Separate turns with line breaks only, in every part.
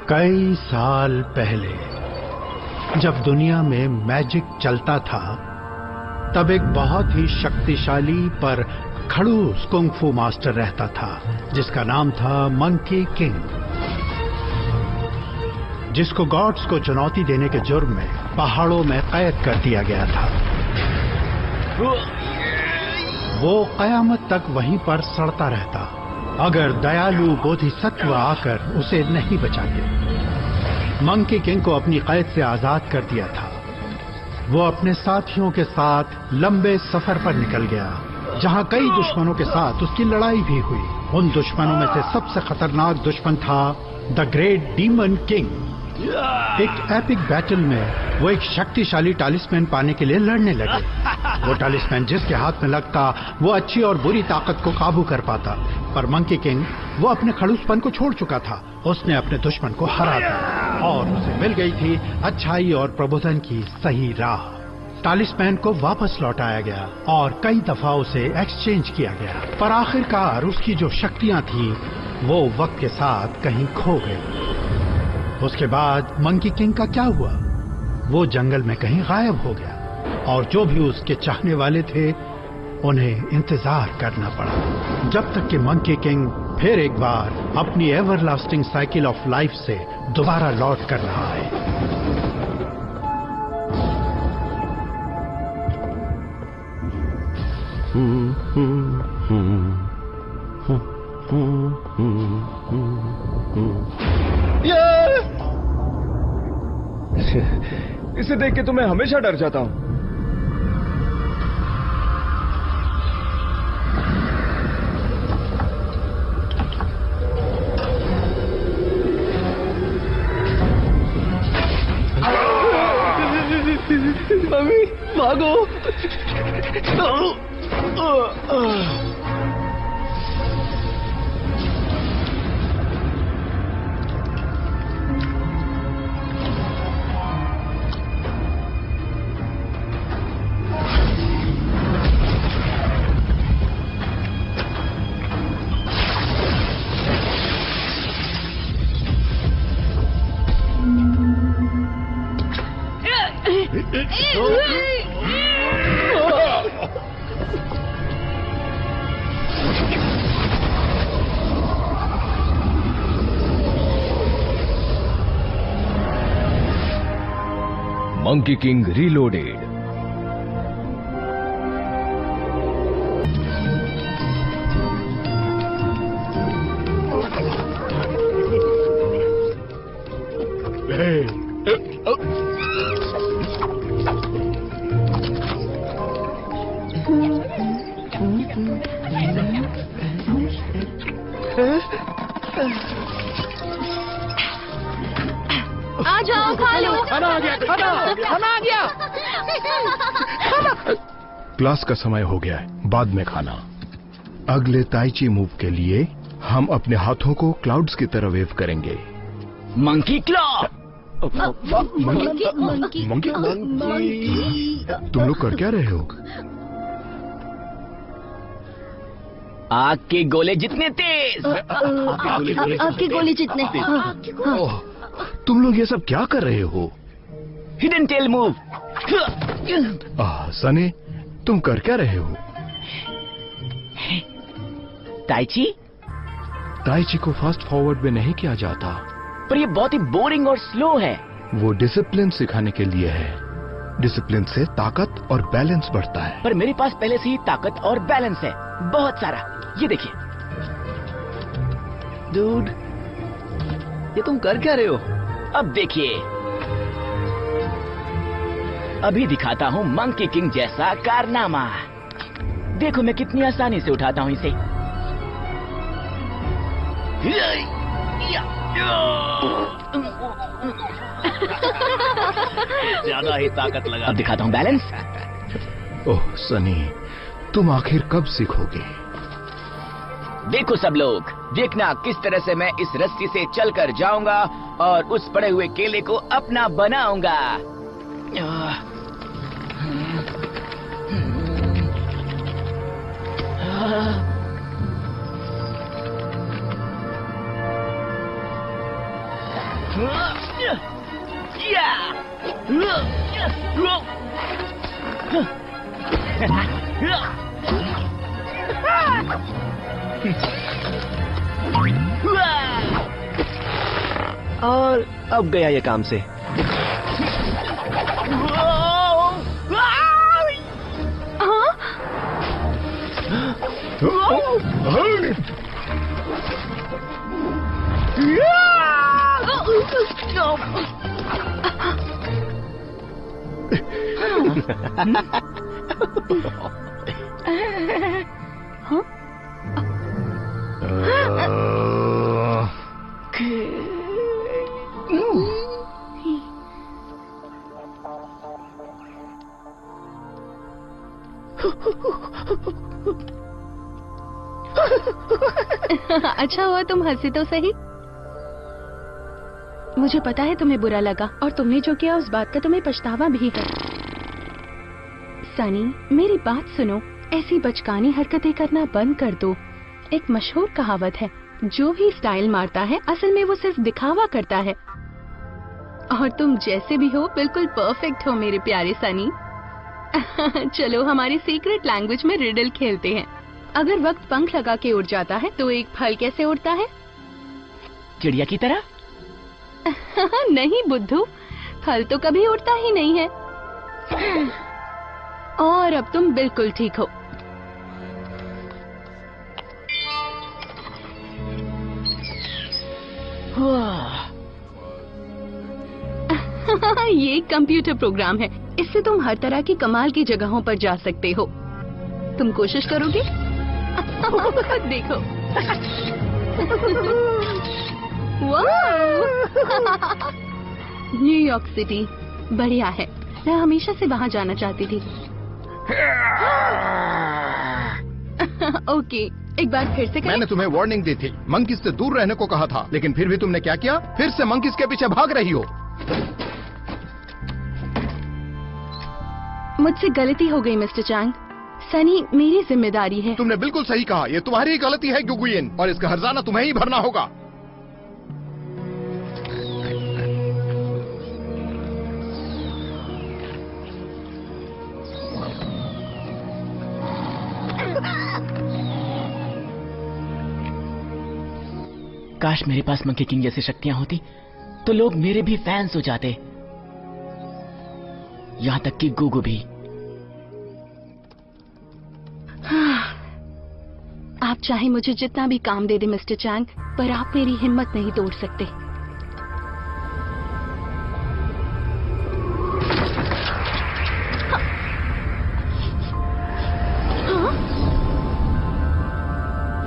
कई साल पहले जब दुनिया में मैजिक चलता था, तब एक बहुत ही शक्तिशाली पर खड़ूस कुंग फू मास्टर रहता था जिसका नाम था मंकी किंग, जिसको गॉड्स को चुनौती देने के जुर्म में पहाड़ों में कैद कर दिया गया था। वो कयामत तक वहीं पर सड़ता रहता अगर दयालु बोधिसत्व आकर उसे नहीं बचाते। मंकी किंग को अपनी कैद से आजाद कर दिया था। वो अपने साथियों के साथ लंबे सफर पर निकल गया, जहां कई दुश्मनों के साथ उसकी लड़ाई भी हुई। उन दुश्मनों में से सबसे खतरनाक दुश्मन था द ग्रेट डीमन किंग। एक एपिक बैटल में वो एक शक्तिशाली टालिस्मैन पाने के लिए लड़ने लगे। वो टालिस्मैन जिसके हाथ में लगता वो अच्छी और बुरी ताकत को काबू कर पाता, पर मंकी किंग वो अपने खड़ूसपन को छोड़ चुका था। उसने अपने दुश्मन को हरा दिया और उसे मिल गई थी अच्छाई और प्रबोधन की सही राह। टालिस्मैन को वापस लौटाया गया और कई दफा उसे एक्सचेंज किया गया, पर आखिरकार उसकी जो शक्तियां थी वो वक्त के साथ कहीं खो गई। उसके बाद मंकी किंग का क्या हुआ? वो जंगल में कहीं गायब हो गया और जो भी उसके चाहने वाले थे उन्हें इंतजार करना पड़ा, जब तक कि मंकी किंग फिर एक बार अपनी एवरलास्टिंग साइकिल ऑफ लाइफ से दोबारा लौट कर रहा है।
इसे देख के तो मैं हमेशा डर जाता हूं। मम्मी भागो।
Monkey king reloaded.
आ जाओ, खा लो।
खाना आ गया, खाना आ गया।
क्लास का समय हो गया है, बाद में खाना। अगले ताइची मूव के लिए हम अपने हाथों को क्लाउड्स की तरह वेव करेंगे।
Monkey claw.
मंकी तुम लोग कर क्या रहे हो?
आग के गोले जितने तेज।
आपके गोले जितने।
ओह, तुम लोग ये सब क्या कर रहे हो?
Hidden tell move.
सनी, तुम कर क्या रहे हो?
ताइची?
ताइची को फास्ट फॉरवर्ड में नहीं किया जाता,
पर ये बहुत ही बोरिंग और स्लो है।
वो डिसिप्लिन सिखाने के लिए है। डिसिप्लिन से ताकत और बैलेंस बढ़ता है।
पर मेरे पास पहले से ही ताकत और बैलेंस है, बहुत सारा। ये देखिए।
डूड, ये तुम कर क्या रहे हो?
अब देखिए, अभी दिखाता हूँ मंकी किंग जैसा कारनामा। देखो मैं कितनी आसानी से उठाता हूँ इसे।
ज्यादा ही ताकत लगा।
अब दिखाता हूँ बैलेंस।
ओह सनी, तुम आखिर कब सीखोगे?
देखो सब लोग, देखना किस तरह से मैं इस रस्सी से चलकर जाऊंगा और उस पड़े हुए केले को अपना बनाऊंगा।
और अब गया ये काम से।
अच्छा हुआ तुम हंसी तो सही। मुझे पता है तुम्हें बुरा लगा और तुमने जो किया उस बात का तुम्हें पछतावा भी है। सनी मेरी बात सुनो, ऐसी बचकानी हरकतें करना बंद कर दो। एक मशहूर कहावत है, जो भी स्टाइल मारता है असल में वो सिर्फ दिखावा करता है। और तुम जैसे भी हो बिल्कुल परफेक्ट हो मेरे प्यारे सनी। चलो हमारी सीक्रेट लैंग्वेज में रिडल खेलते हैं। अगर वक्त पंख लगा के उड़ जाता है तो एक फल कैसे उड़ता है?
चिड़िया की तरह?
नहीं बुद्धू, फल तो कभी उड़ता ही नहीं है। और अब तुम बिल्कुल ठीक हो। ये एक कंप्यूटर प्रोग्राम है, इससे तुम हर तरह की कमाल की जगहों पर जा सकते हो। तुम कोशिश करोगे? देखो। न्यूयॉर्क सिटी बढ़िया है, मैं हमेशा से वहाँ जाना चाहती थी। ओके, एक बार फिर से करें?
मैंने तुम्हें वार्निंग दी थी, मंकीज से दूर रहने को कहा था, लेकिन फिर भी तुमने क्या किया? फिर से मंकीज के पीछे भाग रही हो।
मुझसे गलती हो गई मिस्टर चैंग। सनी मेरी जिम्मेदारी है।
तुमने बिल्कुल सही कहा, ये तुम्हारी ही गलती है गुगुयन, और इसका हर्जाना तुम्हें ही भरना होगा।
काश मेरे पास मंकी किंग जैसी शक्तियां होती तो लोग मेरे भी फैंस हो जाते, यहां तक कि गुगु भी।
आप चाहे मुझे जितना भी काम दे दे मिस्टर चैंग, पर आप मेरी हिम्मत नहीं तोड़ सकते।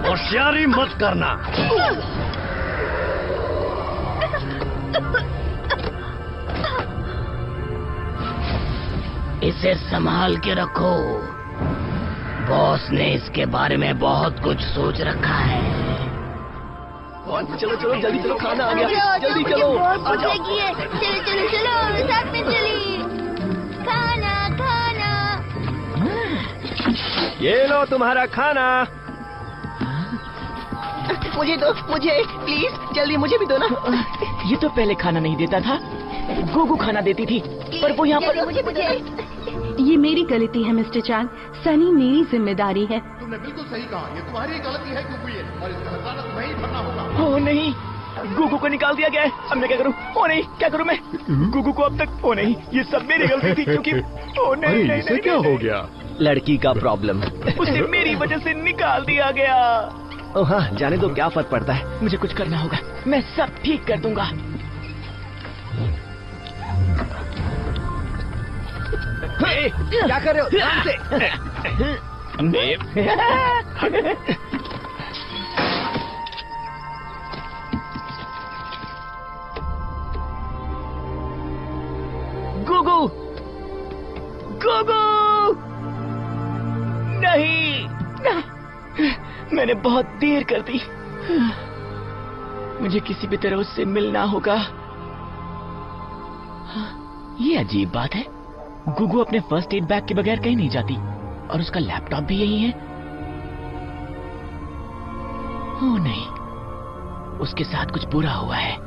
होशियारी मत करना।
इसे संभाल के रखो, बॉस ने इसके बारे में बहुत कुछ सोच रखा है।
चलो चलो जल्दी चलो, खाना आ गया, जल्दी चलो आ जाओ।
चलो चलो चलो साथ में चलिए। खाना खाना।
ये लो तुम्हारा खाना।
मुझे दो, मुझे प्लीज, जल्दी मुझे भी दो ना। ये तो पहले खाना नहीं देता था, गुगु खाना देती थी, पर वो यहाँ पर।
मुझे
ये मेरी गलती है मिस्टर चैंग, सनी मेरी जिम्मेदारी है।
तुमने बिल्कुल सही कहा, ये तुम्हारी ही गलती है गुगुयन, और इसका हर्जाना तुम्हें ही भरना होगा।
ओ नहीं, गुगु को निकाल दिया गया है। अब मैं क्या करूं? ओ नहीं, क्या करूं मैं? गुगु को अब तक, ओ नहीं, ये सब मेरी गलती थी, क्योंकि ओ नहीं,
अरे
नहीं,
इसे
नहीं,
क्या
नहीं,
हो गया?
लड़की का प्रॉब्लम।
उसे मेरी वजह से निकाल दिया गया।
ओ हाँ, जाने दो, क्या फर्क पड़ता है।
मुझे कुछ करना होगा, मैं सब ठीक कर दूंगा।
क्या कर रहे हो? ध्यान से।
गुगु, गुगु, नहीं, मैंने बहुत देर कर दी। मुझे किसी भी तरह उससे मिलना होगा। ये अजीब बात है, गुगु अपने फर्स्ट एड बैग के बगैर कहीं नहीं जाती, और उसका लैपटॉप भी यही है। ओह नहीं, उसके साथ कुछ बुरा हुआ है।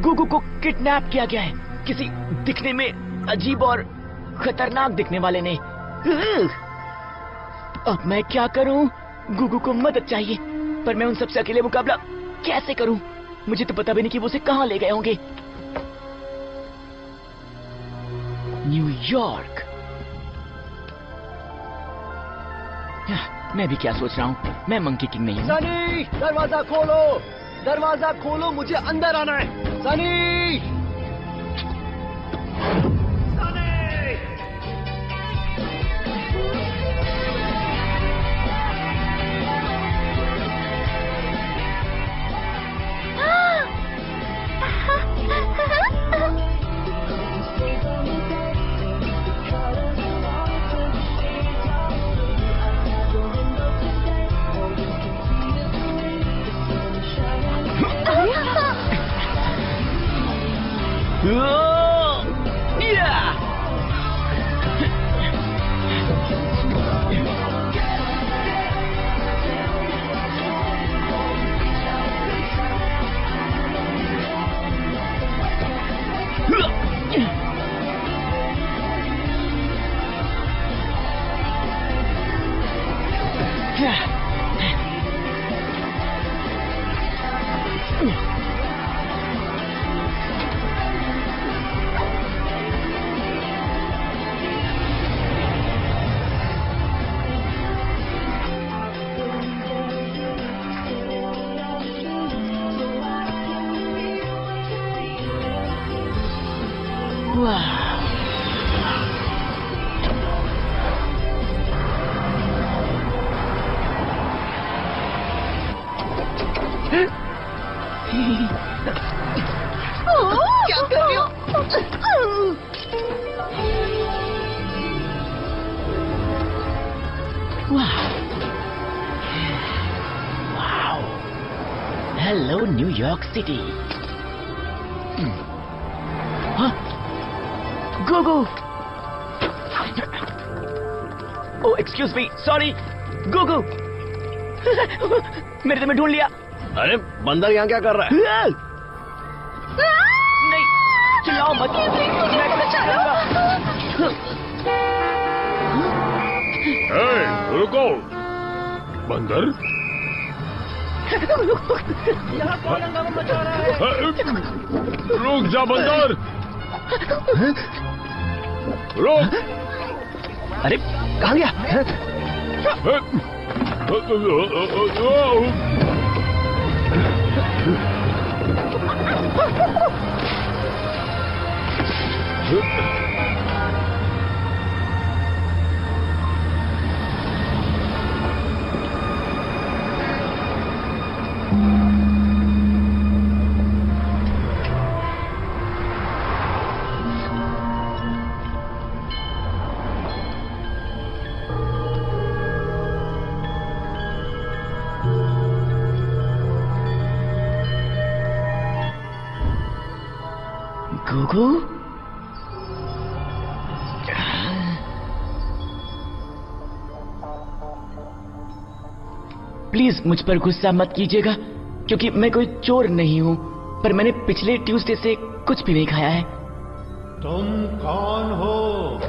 गुगु को किडनैप किया गया है किसी दिखने में अजीब और खतरनाक दिखने वाले ने। अब मैं क्या करूं? गुगु को मदद चाहिए, पर मैं उन सबसे अकेले मुकाबला कैसे करूं? मुझे तो पता भी नहीं कि वो उसे कहां ले गए होंगे। न्यूयॉर्क। मैं भी क्या सोच रहा हूं, मैं मंकी किंग नहीं हूं।
सनी, दरवाजा खोलो, दरवाजा खोलो, मुझे अंदर आना है। सनी,
क्या कर रही हो?
Hello New York city. गुगु। ओ एक्सक्यूज मी, सॉरी गुगु। मेरे तुम्हें ढूंढ लिया।
अरे बंदर यहाँ क्या कर रहा है?
नहीं, चिल्लाओ मत। मैं क्या करूंगा?
रुको, बंदर।
यहाँ कौन हंगामा मचा रहा है?
रुक जा बंदर, रुक।
अरे कहाँ गया? गुगु? प्लीज मुझ पर गुस्सा मत कीजिएगा, क्योंकि मैं कोई चोर नहीं हूँ, पर मैंने पिछले ट्यूसडे से कुछ भी नहीं खाया है।
तुम कौन हो?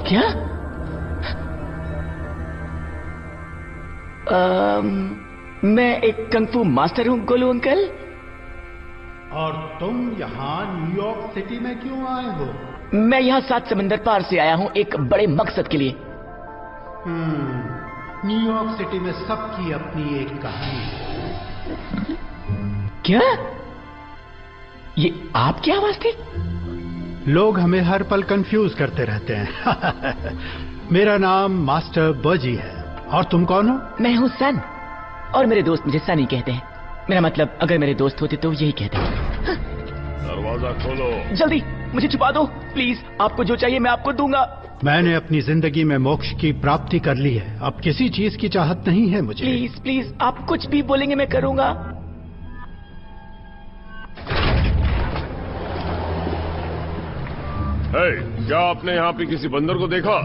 क्या? मैं एक कंगफू मास्टर हूँ गोलू अंकल।
और तुम यहाँ न्यूयॉर्क सिटी में क्यों आए हो?
मैं यहाँ 7 समंदर पार से आया हूँ एक बड़े मकसद के लिए।
न्यूयॉर्क सिटी में सबकी अपनी एक कहानी है।
क्या? ये आपकी आवाज थी?
लोग हमें हर पल कंफ्यूज करते रहते हैं। मेरा नाम मास्टर बर्जी है। और तुम कौन हो?
मैं हूँ सन, और मेरे दोस्त मुझे सनी कहते हैं। मेरा मतलब अगर मेरे दोस्त होते तो यही कहते।
दरवाजा खोलो,
जल्दी, मुझे छुपा दो प्लीज। आपको जो चाहिए मैं आपको दूंगा।
मैंने अपनी जिंदगी में मोक्ष की प्राप्ति कर ली है, अब किसी चीज की चाहत नहीं है मुझे।
प्लीज प्लीज, आप कुछ भी बोलेंगे मैं करूंगा।
क्या आपने यहाँ पे किसी बंदर को देखा?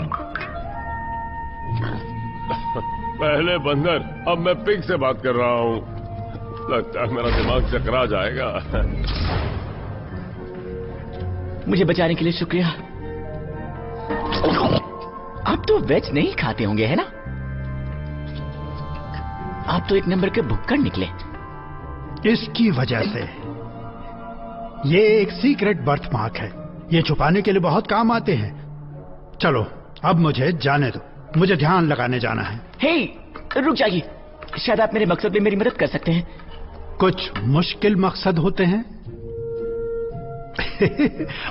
पहले बंदर, अब मैं पिग से बात कर रहा हूँ।
लगता है मेरा दिमाग चकरा जाएगा।
मुझे बचाने के लिए शुक्रिया। आप तो वेज नहीं खाते होंगे, है ना? आप तो एक नंबर के भुक्कड़ निकले।
इसकी वजह से ये एक सीक्रेट बर्थ मार्क है। ये छुपाने के लिए बहुत काम आते हैं। चलो अब मुझे जाने दो, मुझे ध्यान लगाने जाना है।
हे, रुक जाइए। शायद आप मेरे मकसद में मेरी मदद कर सकते हैं।
कुछ मुश्किल मकसद होते हैं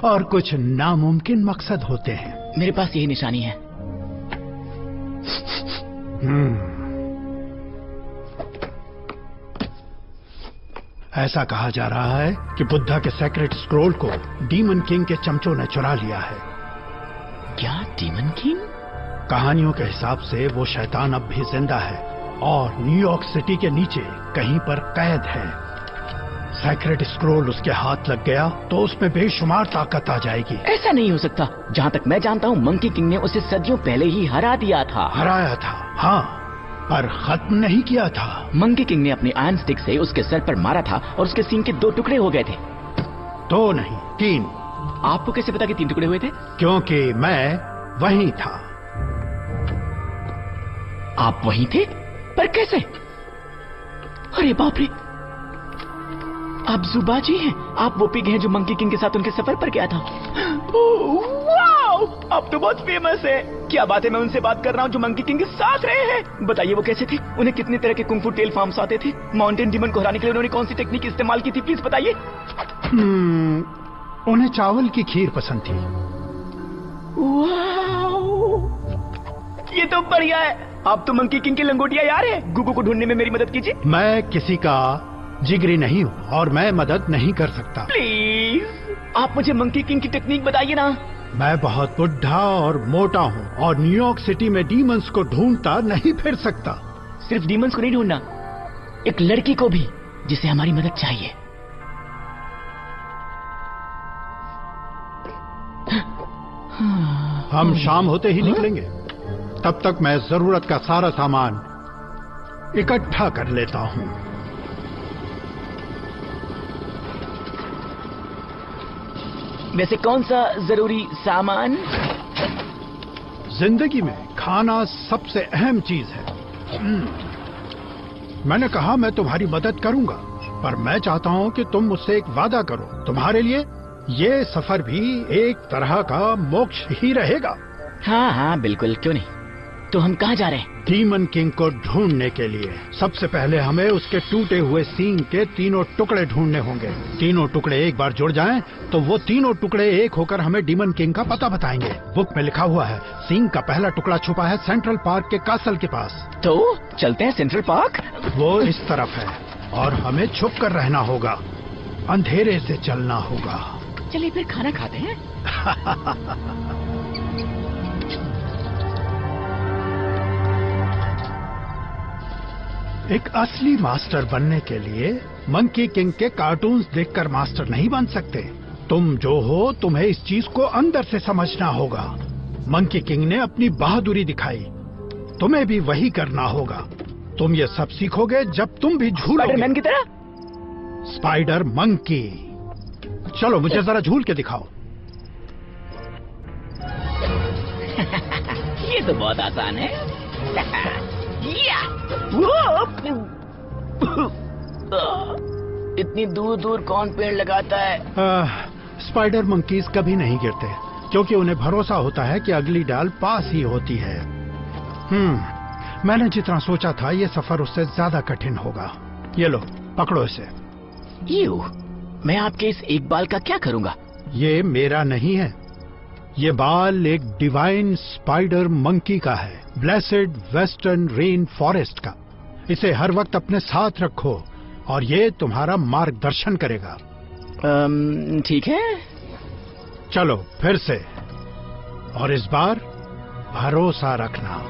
और कुछ नामुमकिन मकसद होते हैं।
मेरे पास यही निशानी है।
ऐसा कहा जा रहा है कि बुद्धा के सेक्रेट स्क्रोल को डीमन किंग के चमचों ने चुरा लिया है।
क्या डीमन किंग?
कहानियों के हिसाब से वो शैतान अब भी जिंदा है और न्यूयॉर्क सिटी के नीचे कहीं पर कैद है। सेक्रेट स्क्रोल उसके हाथ लग गया तो उसमें बेशुमार ताकत आ जाएगी।
ऐसा नहीं हो सकता। जहाँ तक मैं जानता हूँ, मंकी किंग ने उसे सदियों पहले ही हरा दिया था।
हराया था, हाँ, पर खत्म नहीं किया था।
मंकी किंग ने अपनी आयरन स्टिक से उसके सर पर मारा था और उसके सींग के 2 टुकड़े हो गए थे।
2 नहीं 3।
आपको कैसे पता कि 3 टुकड़े हुए थे?
क्योंकि मैं वहीं था।
आप वहीं थे? पर कैसे? अरे बाप रे, आप जुबाजी हैं। आप वो पिग हैं जो मंकी किंग के साथ उनके सफर पर गया था। वाओ, आप तो बहुत फेमस है। क्या बात है, मैं उनसे बात कर रहा हूँ जो मंकी किंग के साथ रहे हैं। बताइए वो कैसे थे? उन्हें कितने तरह के कुंग-फू टेल फार्म्स आते थे? माउंटेन डीमन को हराने के लिए उन्होंने कौन सी टेक्निक इस्तेमाल की थी? प्लीज बताइए।
उन्हें चावल की खीर पसंद थी।
वाओ, ये तो बढ़िया है। आप तो मंकी किंग के लंगोटिया यार है। गुगु को ढूंढने में मेरी मदद कीजिए।
मैं किसी का जिगरी नहीं हूँ और मैं मदद नहीं कर सकता।
प्लीज आप मुझे मंकी किंग की टेक्निक बताइए ना।
मैं बहुत बुढ़ा और मोटा हूँ और न्यूयॉर्क सिटी में डीमंस को ढूंढता नहीं फिर सकता।
सिर्फ डीमंस को नहीं ढूंढना, एक लड़की को भी जिसे हमारी मदद चाहिए।
हम शाम होते ही निकलेंगे। तब तक मैं जरूरत का सारा सामान इकट्ठा कर लेता हूँ।
वैसे कौन सा जरूरी सामान?
जिंदगी में खाना सबसे अहम चीज है। मैंने कहा मैं तुम्हारी मदद करूंगा, पर मैं चाहता हूं कि तुम मुझसे एक वादा करो। तुम्हारे लिए ये सफर भी एक तरह का मोक्ष ही रहेगा।
हाँ हाँ बिल्कुल, क्यों नहीं। तो हम कहाँ जा रहे हैं?
डीमन किंग को ढूंढने के लिए। सबसे पहले हमें उसके टूटे हुए सींग के 3 टुकड़े ढूंढने होंगे। 3 टुकड़े एक बार जुड़ जाएं, तो वो 3 टुकड़े एक होकर हमें डीमन किंग का पता बताएंगे। बुक में लिखा हुआ है सींग का पहला टुकड़ा छुपा है सेंट्रल पार्क के कासल के पास।
तो चलते हैं सेंट्रल पार्क।
वो इस तरफ है और हमें छुप कर रहना होगा, अंधेरे से चलना होगा।
चलिए फिर खाना खाते हैं।
एक असली मास्टर बनने के लिए मंकी किंग के कार्टून्स देखकर मास्टर नहीं बन सकते। तुम जो हो, तुम्हें इस चीज को अंदर से समझना होगा। मंकी किंग ने अपनी बहादुरी दिखाई, तुम्हें भी वही करना होगा। तुम ये सब सीखोगे जब तुम भी झूलोगे।
स्पाइडरमैन की तरह?
Spider monkey. चलो मुझे जरा झूल के दिखाओ।
ये तो बहुत आसान है। इतनी दूर दूर कौन पेड़ लगाता है?
स्पाइडर मंकीज कभी नहीं गिरते, क्योंकि उन्हें भरोसा होता है कि अगली डाल पास ही होती है। मैंने जितना सोचा था ये सफर उससे ज्यादा कठिन होगा। ये लो पकड़ो इसे।
मैं आपके इस एक बाल का क्या करूंगा?
ये मेरा नहीं है, ये बाल एक डिवाइन स्पाइडर मंकी का है, ब्लेसेड वेस्टर्न रेन फॉरेस्ट का। इसे हर वक्त अपने साथ रखो और ये तुम्हारा मार्गदर्शन करेगा।
ठीक है।
चलो फिर से, और इस बार भरोसा रखना।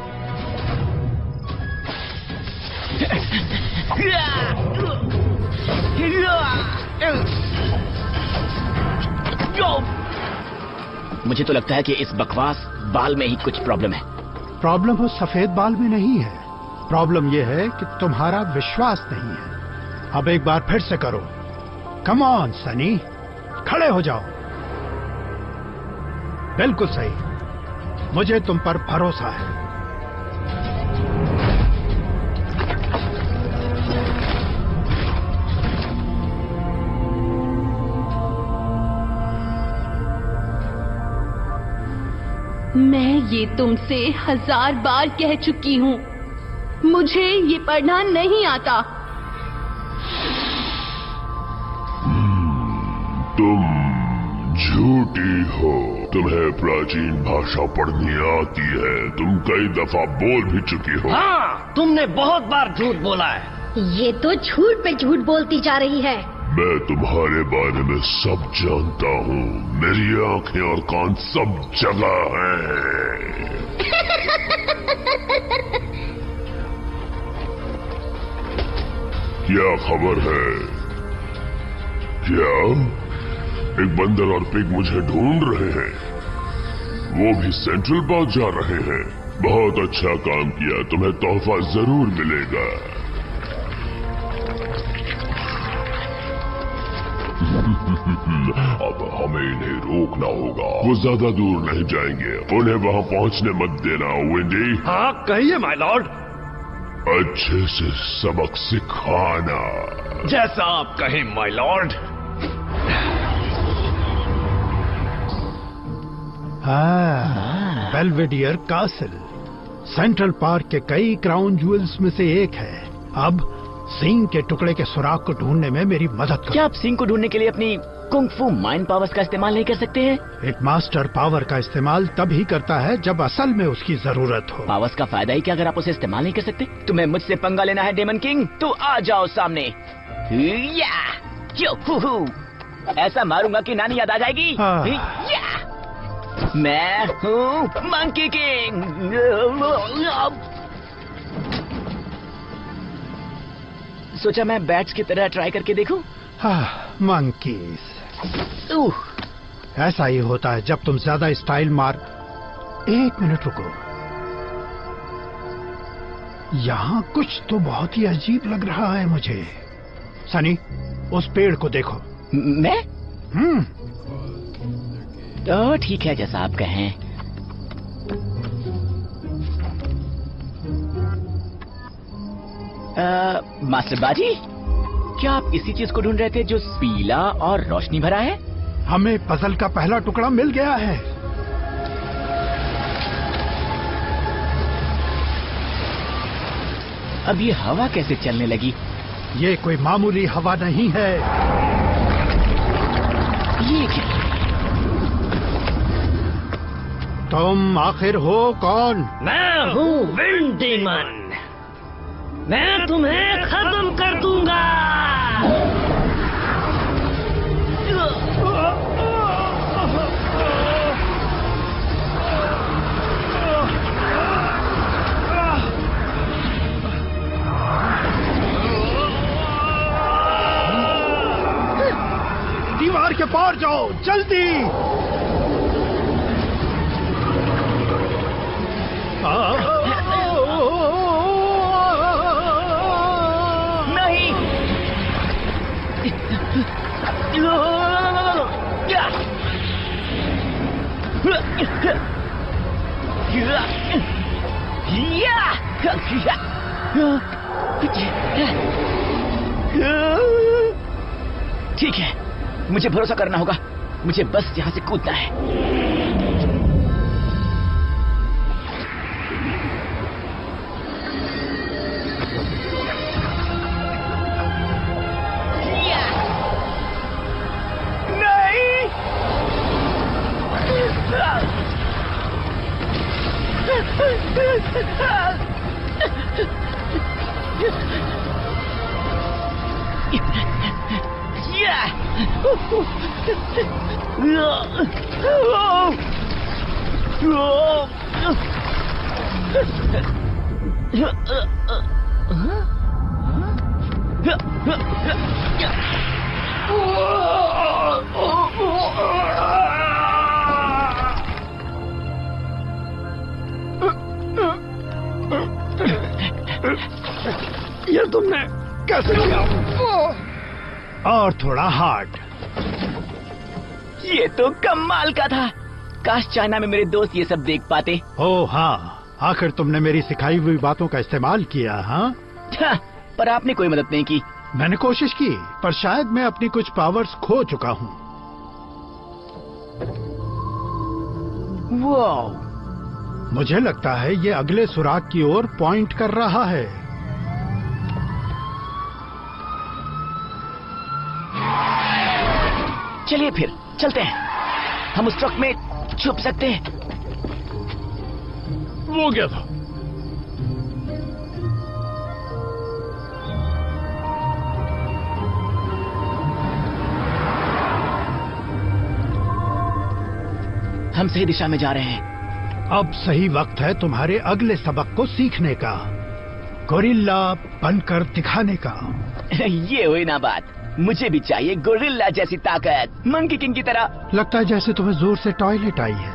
मुझे तो लगता है कि इस बकवास बाल में ही कुछ प्रॉब्लम है।
प्रॉब्लम उस सफेद बाल में नहीं है, प्रॉब्लम यह है कि तुम्हारा विश्वास नहीं है। अब एक बार फिर से करो। कम ऑन सनी, खड़े हो जाओ। बिल्कुल सही, मुझे तुम पर भरोसा है।
मैं ये तुमसे 1000 बार कह चुकी हूँ, मुझे ये पढ़ना नहीं आता।
तुम झूठी हो। तुम्हें प्राचीन भाषा पढ़नी आती है। तुम कई दफा बोल भी चुकी हो।
हाँ, तुमने बहुत बार झूठ बोला है।
ये तो झूठ पे झूठ बोलती जा रही है।
मैं तुम्हारे बारे में सब जानता हूँ। मेरी आंखें और कान सब जगह हैं। क्या खबर है? क्या एक बंदर और पिग मुझे ढूंढ रहे हैं? वो भी सेंट्रल पार्क जा रहे हैं। बहुत अच्छा काम किया, तुम्हें तोहफा जरूर मिलेगा। अब हमें इन्हें रोकना होगा। वो ज्यादा दूर नहीं जाएंगे। उन्हें वहां पहुंचने मत देना विंडी।
हाँ, कहिए माय लॉर्ड।
अच्छे से सबक सिखाना।
जैसा आप कहें माय लॉर्ड।
हाँ, बेल्वेडियर कासल सेंट्रल पार्क के कई क्राउन ज्वेल्स में से एक है। अब सिंह के टुकड़े के सुराग को ढूंढने में मेरी मदद करो।
क्या आप सिंह को ढूंढने के लिए अपनी कुंग-फू माइंड पावर्स का इस्तेमाल नहीं कर सकते हैं?
एक मास्टर पावर का इस्तेमाल तभी करता है जब असल में उसकी जरूरत हो।
पावर्स का फायदा ही क्या अगर आप उसे इस्तेमाल नहीं कर सकते? तुम्हें मुझसे पंगा लेना है डेमन किंग? तो आ जाओ सामने। या! यो, हू, हू। ऐसा मारूंगा कि नानी याद आ जाएगी।
हाँ।
या! मैं हूँ मंकी किंग। सोचा मैं बैट्स की तरह ट्राई करके देखूं।
हाँ, मंकीज। ऐसा ही होता है जब तुम ज्यादा स्टाइल मार। एक मिनट रुको, यहाँ कुछ तो बहुत ही अजीब लग रहा है मुझे। सनी, उस पेड़ को देखो।
मैं? तो ठीक है, जैसा आप कहें। मास्टर बाजी, क्या आप इसी चीज को ढूंढ रहे थे जो पीला और रोशनी भरा है?
हमें पजल का पहला टुकड़ा मिल गया है।
अब ये हवा कैसे चलने लगी?
ये कोई मामूली हवा नहीं है।
ये क्या?
तुम आखिर हो कौन?
मैं हूँ विंड डीमन। मैं तुम्हें खत्म कर दूंगा।
दीवार के पार जाओ, जल्दी।
नहीं। ठीक है, मुझे भरोसा करना होगा। मुझे बस यहाँ से कूदना है।
ये तुमने कैसे किया? और थोड़ा हार्ड।
ये तो कमाल का था। काश चाइना में मेरे दोस्त ये सब देख पाते।
ओह हाँ, आखिर तुमने मेरी सिखाई हुई बातों का इस्तेमाल किया। हाँ,
पर आपने कोई मदद नहीं की।
मैंने कोशिश की, पर शायद मैं अपनी कुछ पावर्स खो चुका हूँ।
वाह,
मुझे लगता है ये अगले सुराग की ओर पॉइंट कर रहा है।
चलिए फिर चलते हैं। हम उस ट्रक में छुप सकते हैं।
वो क्या था?
हम सही दिशा में जा रहे हैं।
अब सही वक्त है तुम्हारे अगले सबक को सीखने का, गोरिल्ला बनकर दिखाने का।
ये हुई ना बात। मुझे भी चाहिए गोरिल्ला जैसी ताकत, मंकी किंग की तरह।
लगता है जैसे तुम्हें जोर से टॉयलेट आई है।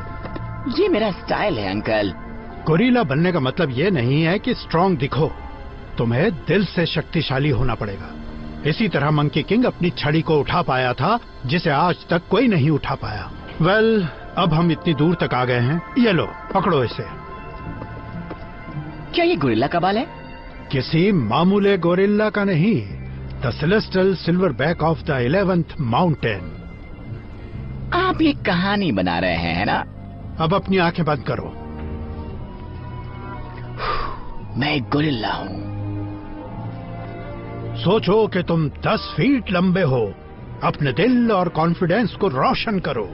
ये मेरा स्टाइल है अंकल।
गोरिल्ला बनने का मतलब ये नहीं है कि स्ट्रांग दिखो, तुम्हें दिल से शक्तिशाली होना पड़ेगा। इसी तरह मंकी किंग अपनी छड़ी को उठा पाया था जिसे आज तक कोई नहीं उठा पाया। वेल, अब हम इतनी दूर तक आ गए हैं। ये लो, पकड़ो इसे।
क्या ये गोरिल्ला का बाल है?
किसी मामूले गोरिल्ला का नहीं, the celestial silverback of the 11th mountain.
आप ये कहानी बना रहे हैं, है ना?
अब अपनी आंखें बंद करो।
मैं एक गोरिल्ला हूँ।
सोचो कि तुम 10 फीट लंबे हो। अपने दिल और कॉन्फिडेंस को रोशन करो।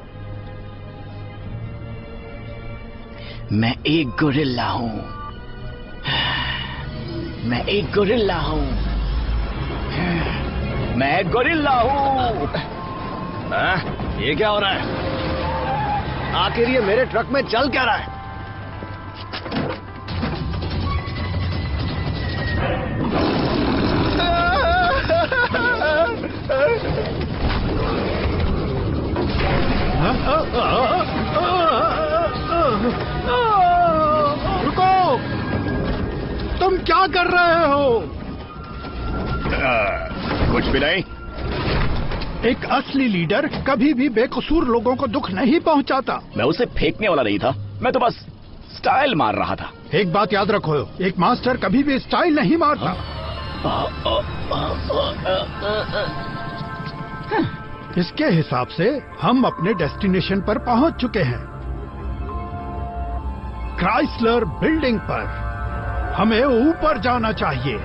मैं एक गोरिल्ला हूँ। मैं एक गोरिल्ला हूँ। मैं एक गोरिल्ला हूँ।
ये क्या हो रहा है? आखिर ये मेरे ट्रक में चल क्या रहा है?
रुको, तुम क्या कर रहे हो?
कुछ भी नहीं।
एक असली लीडर कभी भी बेकसूर लोगों को दुख नहीं पहुंचाता।
मैं उसे फेंकने वाला नहीं था, मैं तो बस स्टाइल मार रहा था।
एक बात याद रखो, एक मास्टर कभी भी स्टाइल नहीं मारता। इसके हिसाब से हम अपने डेस्टिनेशन पर पहुंच चुके हैं, क्राइसलर बिल्डिंग पर। हमें ऊपर जाना चाहिए।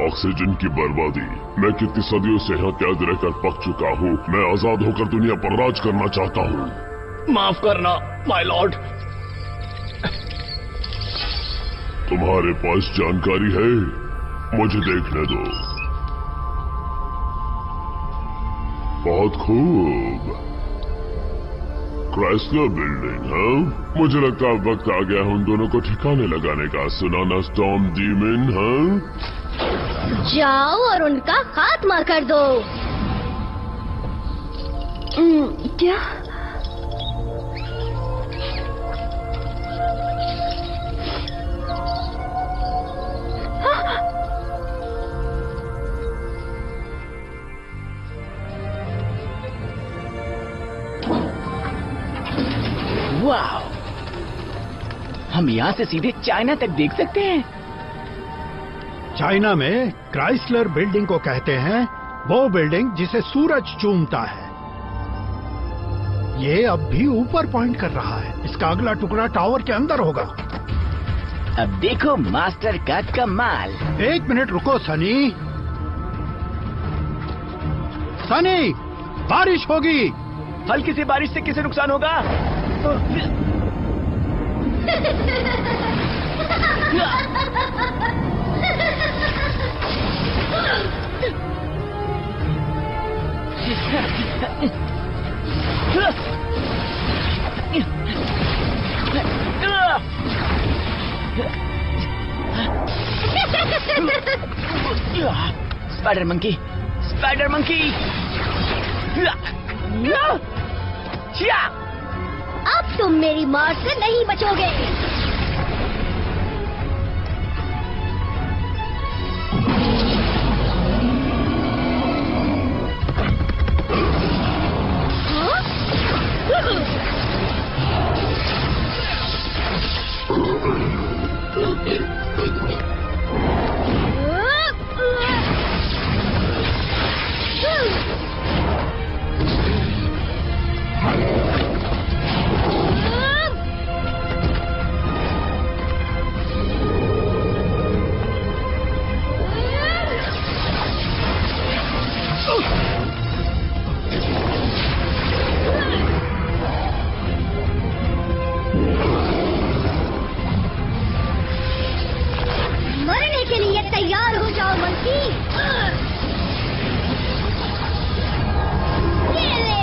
ऑक्सीजन की बर्बादी। मैं कितनी सदियों से यहाँ कैद रहकर पक चुका हूँ। मैं आजाद होकर दुनिया पर राज करना चाहता हूँ।
माफ करना माय लॉर्ड।
तुम्हारे पास जानकारी है? मुझे देखने दो। बहुत खूब। क्राइसलर बिल्डिंग, हाँ? मुझे लगता है वक्त आ गया है उन दोनों को ठिकाने लगाने का। सुनाना स्टॉर्म डीमन, हाँ?
जाओ और उनका खात्मा कर दो।
क्या?
वाह, हम यहाँ से सीधे चाइना तक देख सकते हैं।
चाइना में क्राइसलर बिल्डिंग को कहते हैं वो बिल्डिंग जिसे सूरज चूमता है। ये अब भी ऊपर पॉइंट कर रहा है। इसका अगला टुकड़ा टावर के अंदर होगा।
अब देखो मास्टर का कमाल।
1 मिनट रुको सनी। सनी, बारिश होगी।
हल्की सी बारिश से किसे नुकसान होगा? Spider monkey, spider monkey.
अब तुम मेरी मार से नहीं बचोगे। मरने के लिए तैयार हो जाओ मंकी। ये ले।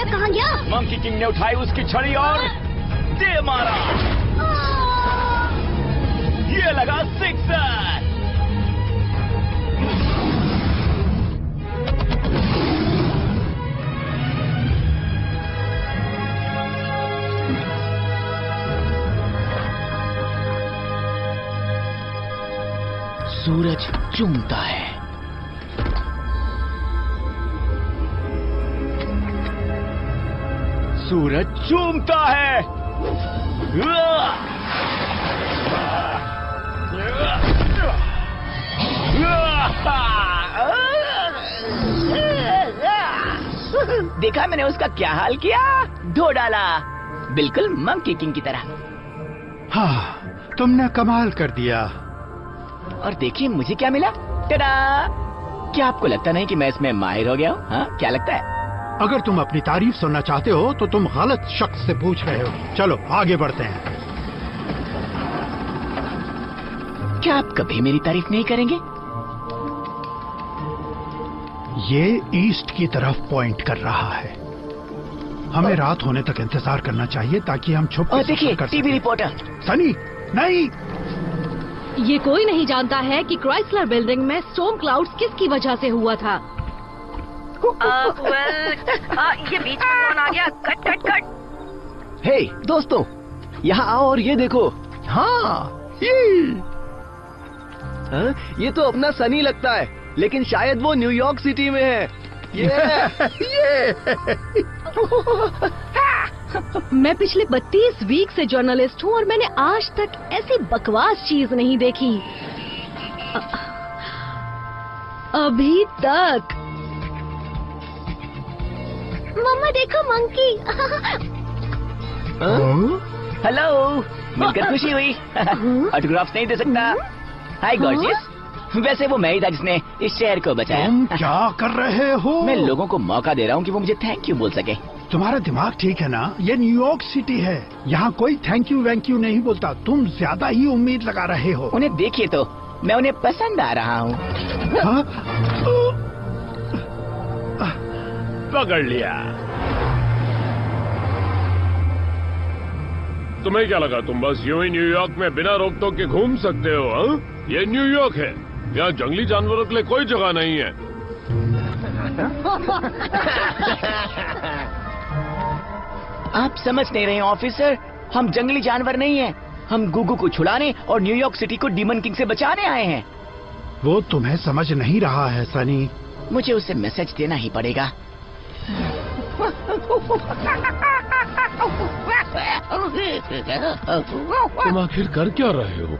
कहाँ गया?
मंकी किंग ने उठाई उसकी छड़ी और दे मारा। ये लगा सिक्सर। सूरज चूमता है। सूरज चूमता है। देखा मैंने उसका क्या हाल किया? धो डाला, बिल्कुल मंकी किंग की तरह।
हाँ, तुमने कमाल कर दिया।
और देखिए मुझे क्या मिला। टा! क्या आपको लगता नहीं कि मैं इसमें माहिर हो गया हूँ? हाँ, क्या लगता है?
अगर तुम अपनी तारीफ सुनना चाहते हो तो तुम गलत शख्स से पूछ रहे हो। चलो आगे बढ़ते हैं।
क्या आप कभी मेरी तारीफ नहीं करेंगे?
ये ईस्ट की तरफ पॉइंट कर रहा है। हमें रात होने तक इंतजार करना चाहिए ताकि हम छुप
और देखिए टीवी रिपोर्टर।
सनी नहीं,
ये कोई नहीं जानता है कि क्राइसलर बिल्डिंग में स्टॉर्म क्लाउड्स किसकी वजह से हुआ था।
ये बीच में कौन आ गया? Cut cut cut.
हे दोस्तों, यहाँ आओ और ये देखो। हाँ,
ये तो अपना सनी लगता है, लेकिन शायद वो न्यूयॉर्क सिटी में है।
मैं पिछले 32 वीक से जर्नलिस्ट हूँ और मैंने आज तक ऐसी बकवास चीज नहीं देखी अभी तक।
मम्मा देखो मंकी।
हेलो, मिलकर खुशी हुई। ऑटोग्राफ्स नहीं दे सकता। हाय गॉर्जियस। वैसे वो मैं ही था जिसने इस शहर को बचाया।
तुम क्या कर रहे हो?
मैं लोगों को मौका दे रहा हूँ कि वो मुझे थैंक यू बोल सके।
तुम्हारा दिमाग ठीक है ना? ये न्यूयॉर्क सिटी है, यहाँ कोई थैंक यू वैंक यू नहीं बोलता। तुम ज्यादा ही उम्मीद लगा रहे हो।
उन्हें देखिए तो, मैं उन्हें पसंद आ रहा हूँ।
पकड़ लिया। तुम्हें क्या लगा तुम बस यूं ही न्यूयॉर्क में बिना रोक टोक के घूम सकते हो? हाँ? ये न्यूयॉर्क है, यहाँ जंगली जानवरों के लिए कोई जगह नहीं है।
आप समझ नहीं रहे ऑफिसर, हम जंगली जानवर नहीं हैं। हम गुगू को छुड़ाने और न्यूयॉर्क सिटी को डीमन किंग से बचाने आए हैं।
वो तुम्हें समझ नहीं रहा है सनी।
मुझे उसे मैसेज देना ही पड़ेगा।
तुम आखिर कर क्या रहे हो?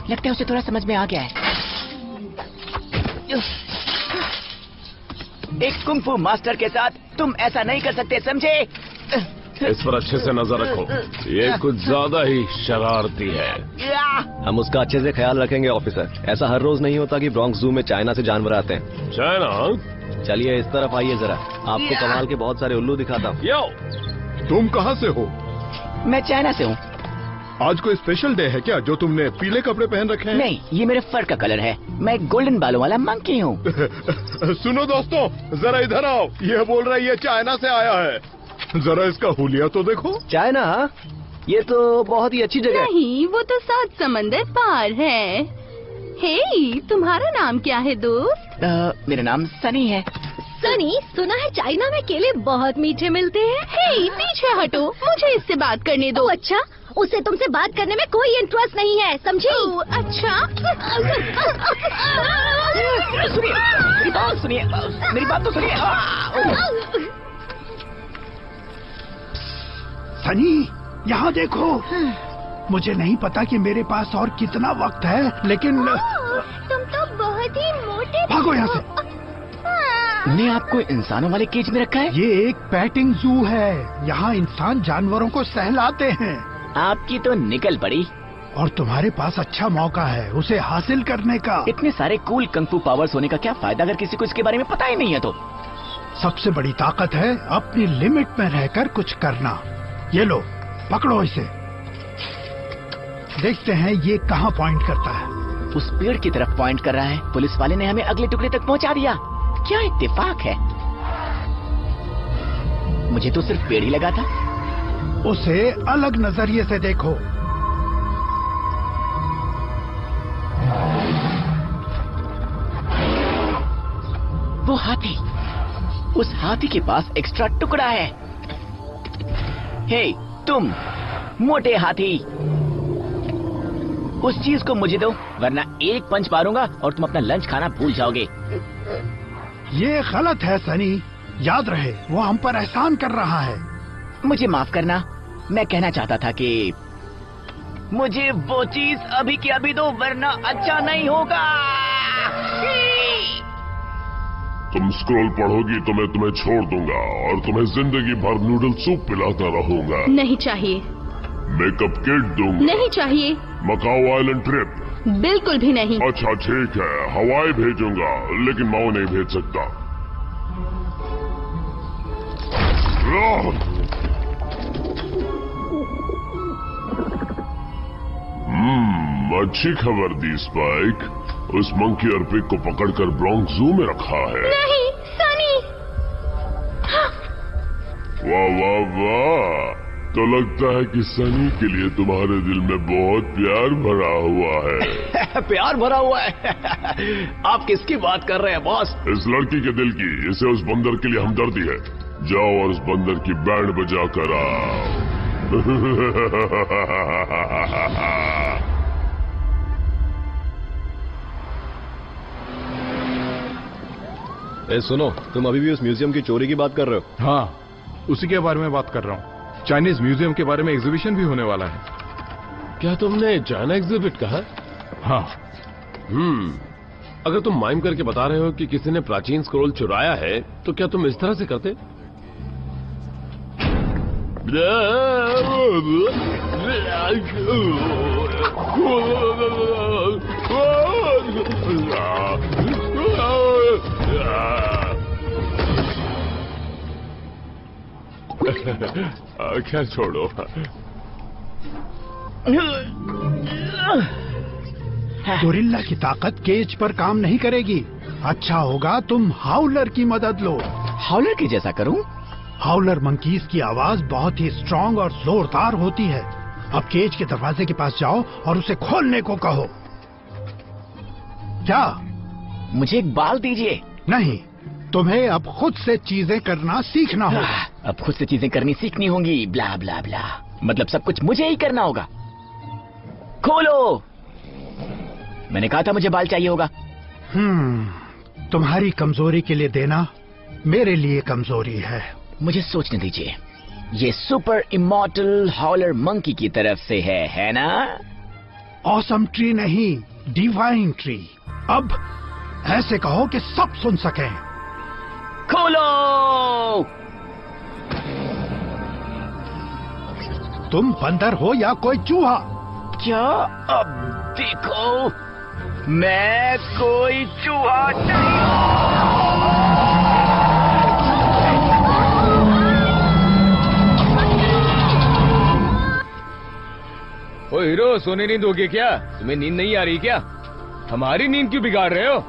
लगता है उसे थोड़ा समझ में आ गया है। एक कुंग फू मास्टर के साथ तुम ऐसा नहीं कर सकते, समझे?
इस पर अच्छे से नजर रखो, ये कुछ ज्यादा ही शरारती है।
हम उसका अच्छे से ख्याल रखेंगे ऑफिसर। ऐसा हर रोज नहीं होता कि ब्रॉन्क्स जू में चाइना से जानवर आते हैं।
चाइना?
चलिए इस तरफ आइए जरा, आपको कमाल के बहुत सारे उल्लू दिखाता हूँ।
यो, तुम कहाँ से हो?
मैं चाइना से हूँ।
आज कोई स्पेशल डे है क्या जो तुमने पीले कपड़े पहन रखे हैं?
नहीं, ये मेरे फर का कलर है। मैं गोल्डन बालों वाला मंकी हूँ।
सुनो दोस्तों, जरा इधर आओ। ये बोल रहा है ये चाइना से आया है। जरा इसका हुलिया तो देखो।
चाइना? ये तो बहुत ही अच्छी जगह है।
नहीं, वो तो 7 समंदर पार है। हे, तुम्हारा नाम क्या है दोस्त?
मेरा नाम सनी है।
सनी, सुना है चाइना में केले बहुत मीठे मिलते हैं।
हे, पीछे हटो, मुझे इससे बात करने दो।
अच्छा, उसे तुमसे बात करने में कोई इंटरेस्ट नहीं है, समझी?
अच्छा।
सुनिए, मेरी बात सुनिए, मेरी बात तो सुनिए।
सनी, यहाँ देखो। मुझे नहीं पता कि मेरे पास और कितना वक्त है, लेकिन
तुम तो बहुत ही मोटे।
भागो यहाँ से।
ने आपको इंसानों वाले केज में रखा है?
ये एक पेटिंग जू है। यहाँ इंसान जानवरों को सहलाते हैं।
आपकी तो निकल पड़ी।
और तुम्हारे पास अच्छा मौका है उसे हासिल करने का।
इतने सारे कूल कंफू पावर्स होने का क्या फायदा अगर किसी को इसके बारे में पता ही नहीं है तो?
सबसे बड़ी ताकत है अपनी लिमिट में रहकर कुछ करना। ये लो, पकड़ो इसे। देखते हैं ये कहाँ पॉइंट करता है।
उस पेड़ की तरफ पॉइंट कर रहा है। पुलिस वाले ने हमें अगले टुकड़े तक पहुंचा दिया। क्या इत्तेफाक है। मुझे तो सिर्फ पेड़ ही लगा था।
उसे अलग नजरिए से देखो।
वो हाथी, उस हाथी के पास एक्स्ट्रा टुकड़ा है। हे तुम मोटे हाथी, उस चीज को मुझे दो वरना एक पंच मारूंगा और तुम अपना लंच खाना भूल जाओगे।
ये गलत है सनी, याद रहे वो हम पर एहसान कर रहा है।
मुझे माफ करना, मैं कहना चाहता था कि मुझे वो चीज अभी की अभी दो वरना अच्छा नहीं होगा।
तुम स्क्रॉल पढ़ोगी तो मैं तुम्हें छोड़ दूंगा और तुम्हें जिंदगी भर नूडल सूप पिलाता रहूंगा।
नहीं चाहिए।
मेकअप किट दूंगा।
नहीं चाहिए।
Macau island trip.
बिल्कुल भी नहीं।
अच्छा ठीक है, हवाई भेजूंगा लेकिन माओ नहीं भेज सकता। अच्छी खबर दी स्पाइक। उस मंकी और पिग को पकड़कर ब्रोंक्स जू में रखा है।
नहीं सनी।
वाह वाह वाह, तो लगता है कि सनी के लिए तुम्हारे दिल में बहुत प्यार भरा हुआ है।
प्यार भरा हुआ है? आप किसकी बात कर रहे हैं बॉस?
इस लड़की के दिल की। इसे उस बंदर के लिए हमदर्दी है। जाओ और उस बंदर की बैंड बजा कर आओ।
ए सुनो, तुम अभी भी उस म्यूजियम की चोरी की बात कर रहे हो?
हाँ, उसी के बारे में बात कर रहा हूँ। चाइनीज म्यूजियम के बारे में एग्जीबिशन भी होने वाला है।
क्या तुमने चाइना एग्जिबिट कहा?
हाँ।
अगर तुम माइम करके बता रहे हो कि किसी ने प्राचीन स्क्रोल चुराया है तो क्या तुम इस तरह से करते?
खैर छोड़ो।
गोरिल्ला की ताकत केज पर काम नहीं करेगी। अच्छा होगा तुम हाउलर की मदद लो।
हाउलर की जैसा करूं?
हाउलर मंकीज की आवाज बहुत ही स्ट्रांग और जोरदार होती है। अब केज के दरवाजे के पास जाओ और उसे खोलने को कहो। क्या?
मुझे एक बाल दीजिए।
नहीं, तुम्हें अब खुद से चीजें करना सीखना होगा।
अब खुद से चीजें करनी सीखनी होंगी। ब्ला ब्ला ब्ला, मतलब सब कुछ मुझे ही करना होगा। खोलो। मैंने कहा था मुझे बाल चाहिए होगा।
तुम्हारी कमजोरी के लिए देना मेरे लिए कमजोरी है।
मुझे सोचने दीजिए। ये सुपर इमॉर्टल हाउलर मंकी की तरफ से है ना?
ऑसम ट्री नहीं, डिवाइन ट्री। अब ऐसे कहो कि सब सुन सकें।
खोलो।
तुम बंदर हो या कोई चूहा?
क्या? अब देखो, मैं कोई चूहा नहीं हूं।
सोने नहीं दोगे क्या? तुम्हें नींद नहीं आ रही क्या? हमारी नींद क्यों बिगाड़ रहे हो?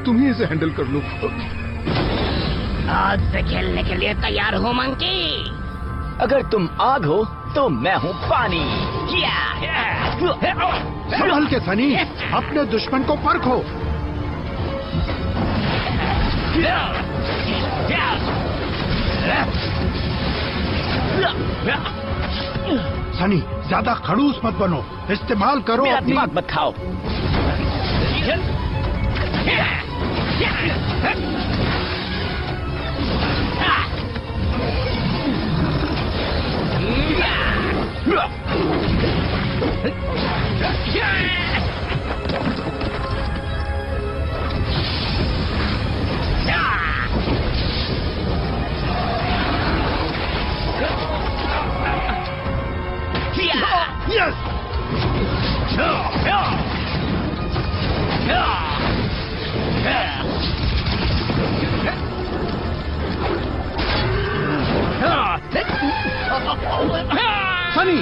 तुम ही इसे हैंडल कर लो।
आग से खेलने के लिए तैयार हो मंकी?
अगर तुम आग हो तो मैं हूँ पानी।
संभल के सनी, अपने दुश्मन को परखो। सनी, ज्यादा खड़ूस मत बनो, इस्तेमाल करो
मेरा
अपनी
दिमाग मत खाओ।
सनी,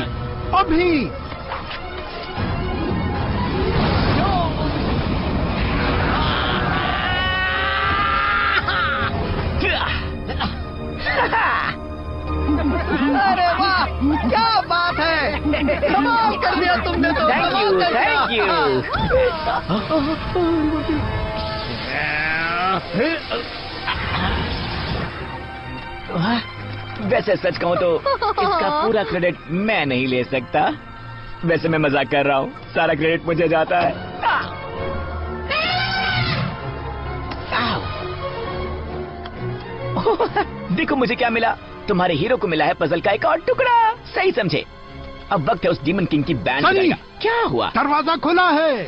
अभी
अरे वाह, क्या बात है! कमाल कर दिया तुमने तो।
Thank you. वैसे सच कहूँ तो इसका पूरा क्रेडिट मैं नहीं ले सकता। वैसे मैं मजाक कर रहा हूँ, सारा क्रेडिट मुझे जाता है। देखो मुझे क्या मिला। तुम्हारे हीरो को मिला है पजल का एक और टुकड़ा। सही समझे। अब वक्त है उस डीमन किंग की बैंड बजाएगा। क्या हुआ?
दरवाजा खुला है।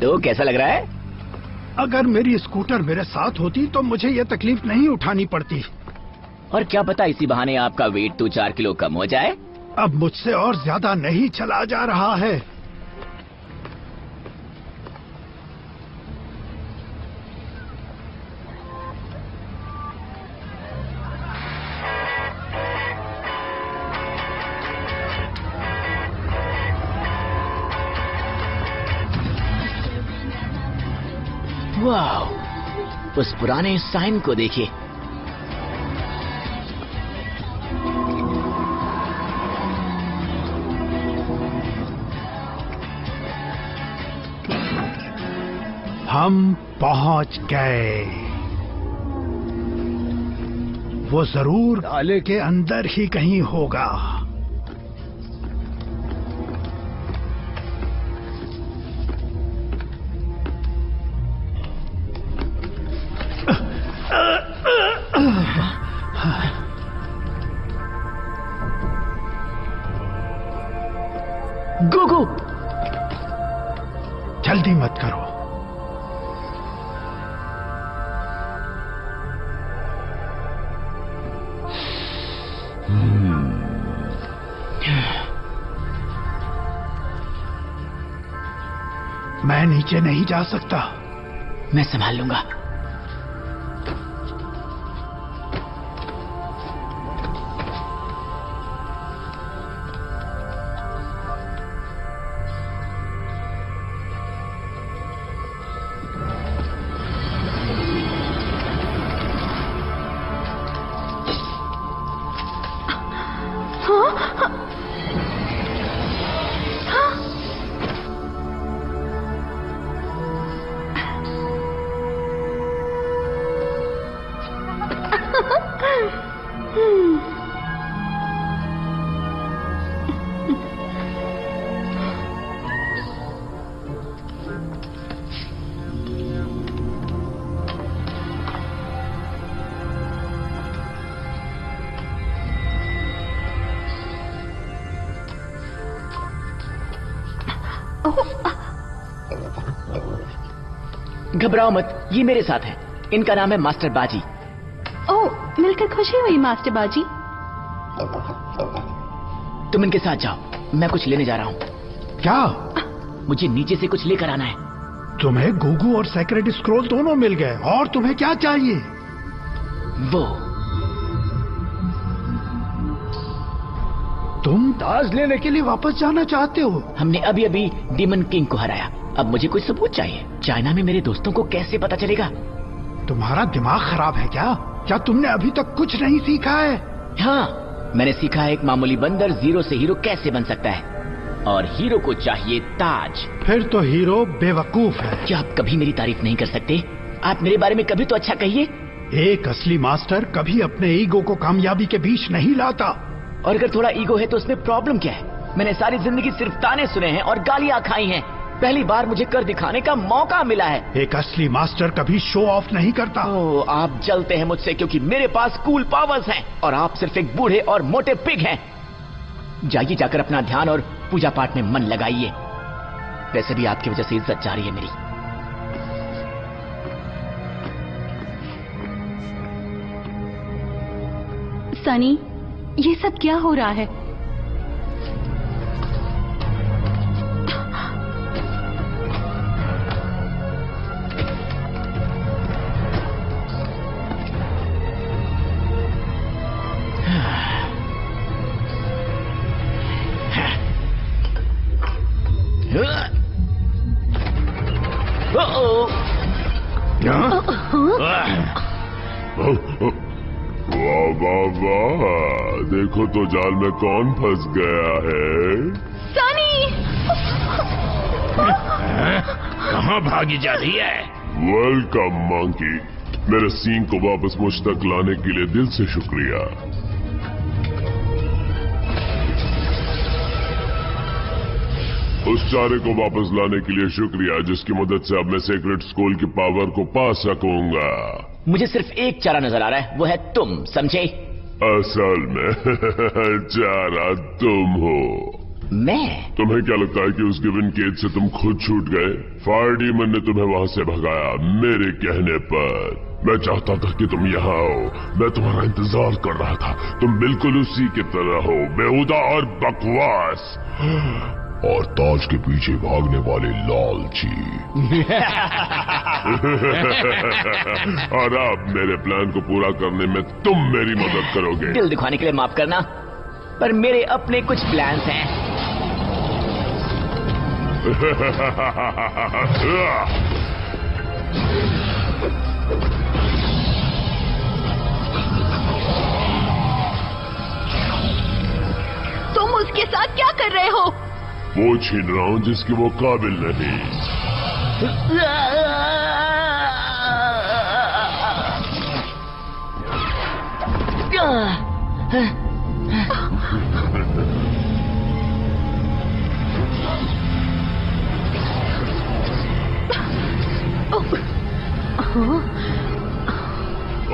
तो कैसा लग रहा है?
अगर मेरी स्कूटर मेरे साथ होती तो मुझे ये तकलीफ नहीं उठानी पड़ती।
और क्या पता इसी बहाने आपका वेट 2-4 किलो कम हो जाए।
अब मुझसे और ज्यादा नहीं चला जा रहा है।
वाह, उस पुराने साइन को देखिए।
हम पहुंच गए। वो जरूर नाले के अंदर ही कहीं होगा।
गुगु,
जल्दी मत करो। मैं नीचे नहीं जा सकता।
मैं संभाल लूंगा। घबराओ मत, ये मेरे साथ है। इनका नाम है मास्टर बाजी।
ओह, मिलकर खुशी हुई मास्टर बाजी।
तुम इनके साथ जाओ, मैं कुछ लेने जा रहा हूँ।
क्या?
मुझे नीचे से कुछ लेकर आना है।
तुम्हें गुगु और सेक्रेड स्क्रोल दोनों मिल गए, और तुम्हें क्या चाहिए?
वो
तुम ताज लेने के लिए वापस जाना चाहते हो?
हमने अभी अभी डीमन किंग को हराया, अब मुझे कोई सबूत चाहिए। चाइना में मेरे दोस्तों को कैसे पता चलेगा?
तुम्हारा दिमाग खराब है क्या? क्या तुमने अभी तक कुछ नहीं सीखा है?
हाँ, मैंने सीखा है एक मामूली बंदर जीरो से हीरो कैसे बन सकता है, और हीरो को चाहिए ताज।
फिर तो हीरो बेवकूफ है।
क्या आप कभी मेरी तारीफ नहीं कर सकते? आप मेरे बारे में कभी तो अच्छा कहिए।
एक असली मास्टर कभी अपने ईगो को कामयाबी के बीच नहीं लाता।
और अगर थोड़ा ईगो है तो उसमें प्रॉब्लम क्या है? मैंने सारी जिंदगी सिर्फ ताने सुने हैं और गालियां खाई हैं। पहली बार मुझे कर दिखाने का मौका मिला है।
एक असली मास्टर कभी शो ऑफ नहीं करता।
ओह, आप जलते हैं मुझसे क्योंकि मेरे पास कूल पावर्स हैं और आप सिर्फ एक बूढ़े और मोटे पिग हैं। जाइए, जाकर अपना ध्यान और पूजा पाठ में मन लगाइए। वैसे भी आपकी वजह से इज्जत जा रही है मेरी।
सनी, ये सब क्या हो रहा है?
वाह वाह वाह, देखो तो जाल में कौन फंस गया है।
सनी!
कहाँ भागी जा रही है?
वेलकम मंकी, मेरे सींग को वापस मुझ तक लाने के लिए दिल से शुक्रिया। उस चारे को वापस लाने के लिए शुक्रिया जिसकी मदद से अब मैं सेक्रेट स्कूल की पावर को पा सकूंगा।
मुझे सिर्फ एक चारा नजर आ रहा है, वो है तुम, समझे?
असल में चारा तुम हो।
मैं?
तुम्हें क्या लगता है कि उस गिवन केज से तुम खुद छूट गए? फायर डीमन ने तुम्हें वहां से भगाया मेरे कहने पर। मैं चाहता था कि तुम यहाँ आओ, मैं तुम्हारा इंतजार कर रहा था। तुम बिल्कुल उसी की तरह हो, बेहुदा और बकवास, और ताज के पीछे भागने वाले लालची। और अब मेरे प्लान को पूरा करने में तुम मेरी मदद करोगे।
दिल दिखाने के लिए माफ करना, पर मेरे अपने कुछ प्लान्स हैं।
तुम उसके साथ क्या कर रहे हो?
वो छीन रहा हूं जिसकी वो काबिल नहीं।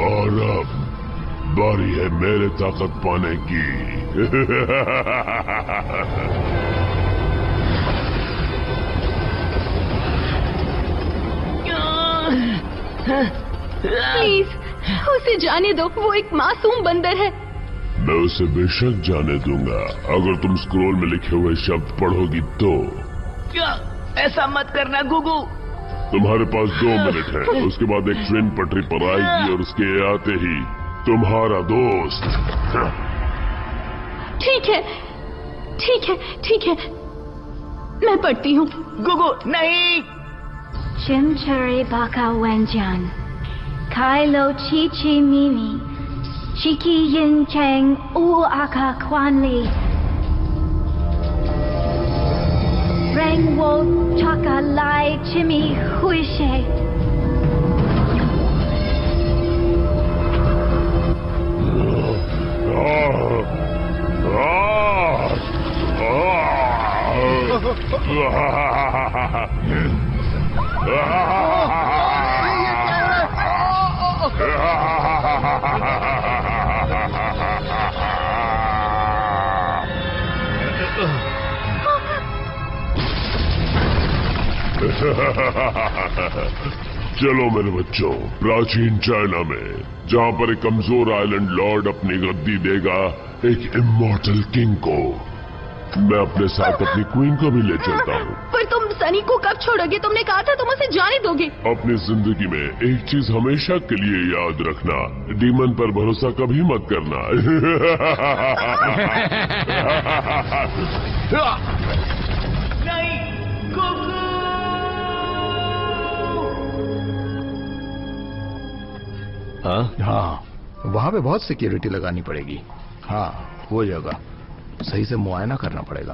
और अब बारी है मेरे ताकत पाने की।
प्लीज उसे जाने दो, वो एक मासूम बंदर है।
मैं उसे बेशक जाने दूंगा अगर तुम स्क्रोल में लिखे हुए शब्द पढ़ोगी तो।
क्या? ऐसा मत करना गुगु।
तुम्हारे पास 2 मिनट है, उसके बाद एक ट्रेन पटरी पर आएगी और उसके आते ही तुम्हारा दोस्त।
ठीक है, ठीक है, ठीक है, मैं पढ़ती हूँ।
गुगु नहीं।
Chimchere baka wenjian, Kylo chi chi mimi, Chiki yin chang u aka kwan li, Rang wo chaka lai chimi huishe.
चलो मेरे बच्चों, प्राचीन चाइना में जहां पर एक कमजोर आइलैंड लॉर्ड अपनी गद्दी देगा एक इमॉर्टल किंग को, मैं अपने साथ अपनी क्वीन को भी ले चलता हूँ।
पर तुम सनी को कब छोड़ोगे? तुमने कहा था तुम उसे जाने दोगे।
अपनी जिंदगी में एक चीज हमेशा के लिए याद रखना, डीमन पर भरोसा कभी मत करना।
नहीं,
हाँ, वहाँ पे बहुत सिक्योरिटी लगानी पड़ेगी। हाँ, वो जगह सही से मुआयना करना पड़ेगा।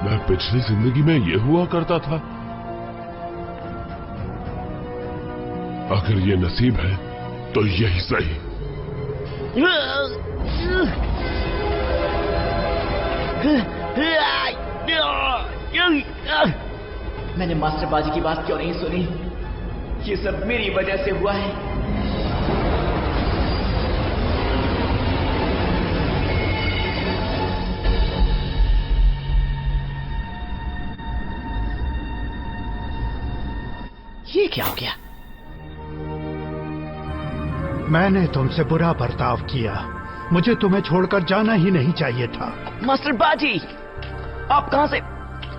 मैं पिछली जिंदगी में ये हुआ करता था। अगर ये नसीब है तो यही सही।
मैंने मास्टर बाजी की बात क्यों नहीं सुनी? ये सब मेरी वजह से हुआ है। ये क्या हो गया?
मैंने तुमसे बुरा बर्ताव किया। मुझे तुम्हें छोड़कर जाना ही नहीं चाहिए था।
मास्टर बाजी, आप कहां से?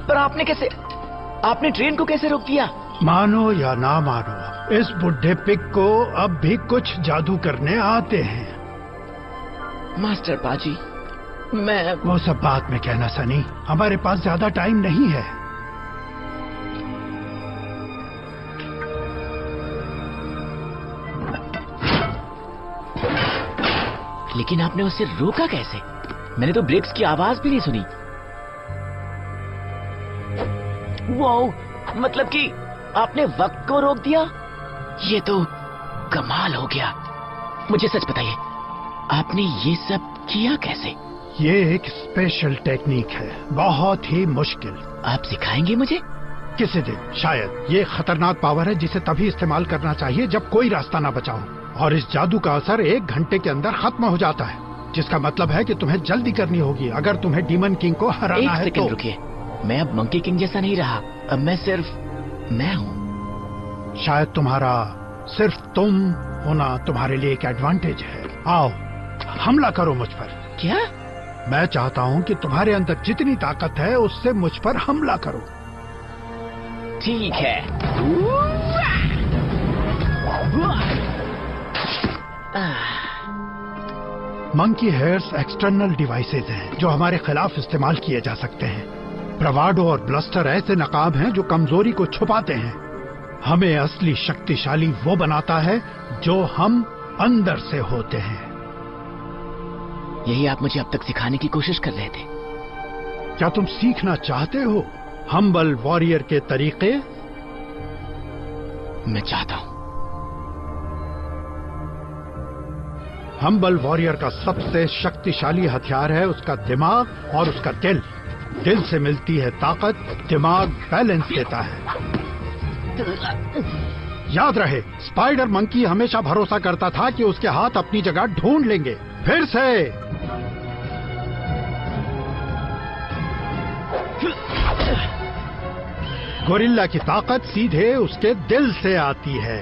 पर आपने कैसे? आपने ट्रेन को कैसे रोक दिया?
मानो या ना मानो, इस बुढ़े पिग को अब भी कुछ जादू करने आते हैं।
मास्टर बाजी, मैं...
वो सब बात में कहना सनी, हमारे पास ज्यादा टाइम नहीं है।
लेकिन आपने उसे रोका कैसे? मैंने तो ब्रेक्स की आवाज भी नहीं सुनी। वो मतलब कि आपने वक्त को रोक दिया? ये तो कमाल हो गया। मुझे सच बताइए, आपने ये सब किया कैसे?
ये एक स्पेशल टेक्निक है, बहुत ही मुश्किल।
आप सिखाएंगे मुझे?
किसी दिन शायद। ये खतरनाक पावर है जिसे तभी इस्तेमाल करना चाहिए जब कोई रास्ता ना बचा हो, और इस जादू का असर 1 घंटे के अंदर खत्म हो जाता है, जिसका मतलब है कि तुम्हें जल्दी करनी होगी अगर तुम्हें डीमन किंग को हराना है।
1 सेकंड रुकिए, मैं अब मंकी किंग जैसा नहीं रहा। अब मैं सिर्फ मैं हूँ।
शायद तुम्हारा सिर्फ तुम होना तुम्हारे लिए एक एडवांटेज है। आओ, हमला करो मुझ पर।
क्या?
मैं चाहता हूँ कि तुम्हारे अंदर जितनी ताकत है उससे मुझ पर हमला करो।
ठीक है।
मंकी हेयर्स एक्सटर्नल डिवाइसेज हैं जो हमारे खिलाफ इस्तेमाल किए जा सकते हैं। ब्रवाडो और ब्लस्टर ऐसे नकाब हैं जो कमजोरी को छुपाते हैं। हमें असली शक्तिशाली वो बनाता है जो हम अंदर से होते हैं।
यही आप मुझे अब तक सिखाने की कोशिश कर रहे थे।
क्या तुम सीखना चाहते हो हम्बल वॉरियर के तरीके?
मैं चाहता हूं।
हम्बल वॉरियर का सबसे शक्तिशाली हथियार है उसका दिमाग और उसका दिल। दिल से मिलती है ताकत, दिमाग बैलेंस देता है। याद रहे, स्पाइडर मंकी हमेशा भरोसा करता था कि उसके हाथ अपनी जगह ढूंढ लेंगे। फिर से गोरिल्ला की ताकत सीधे उसके दिल से आती है।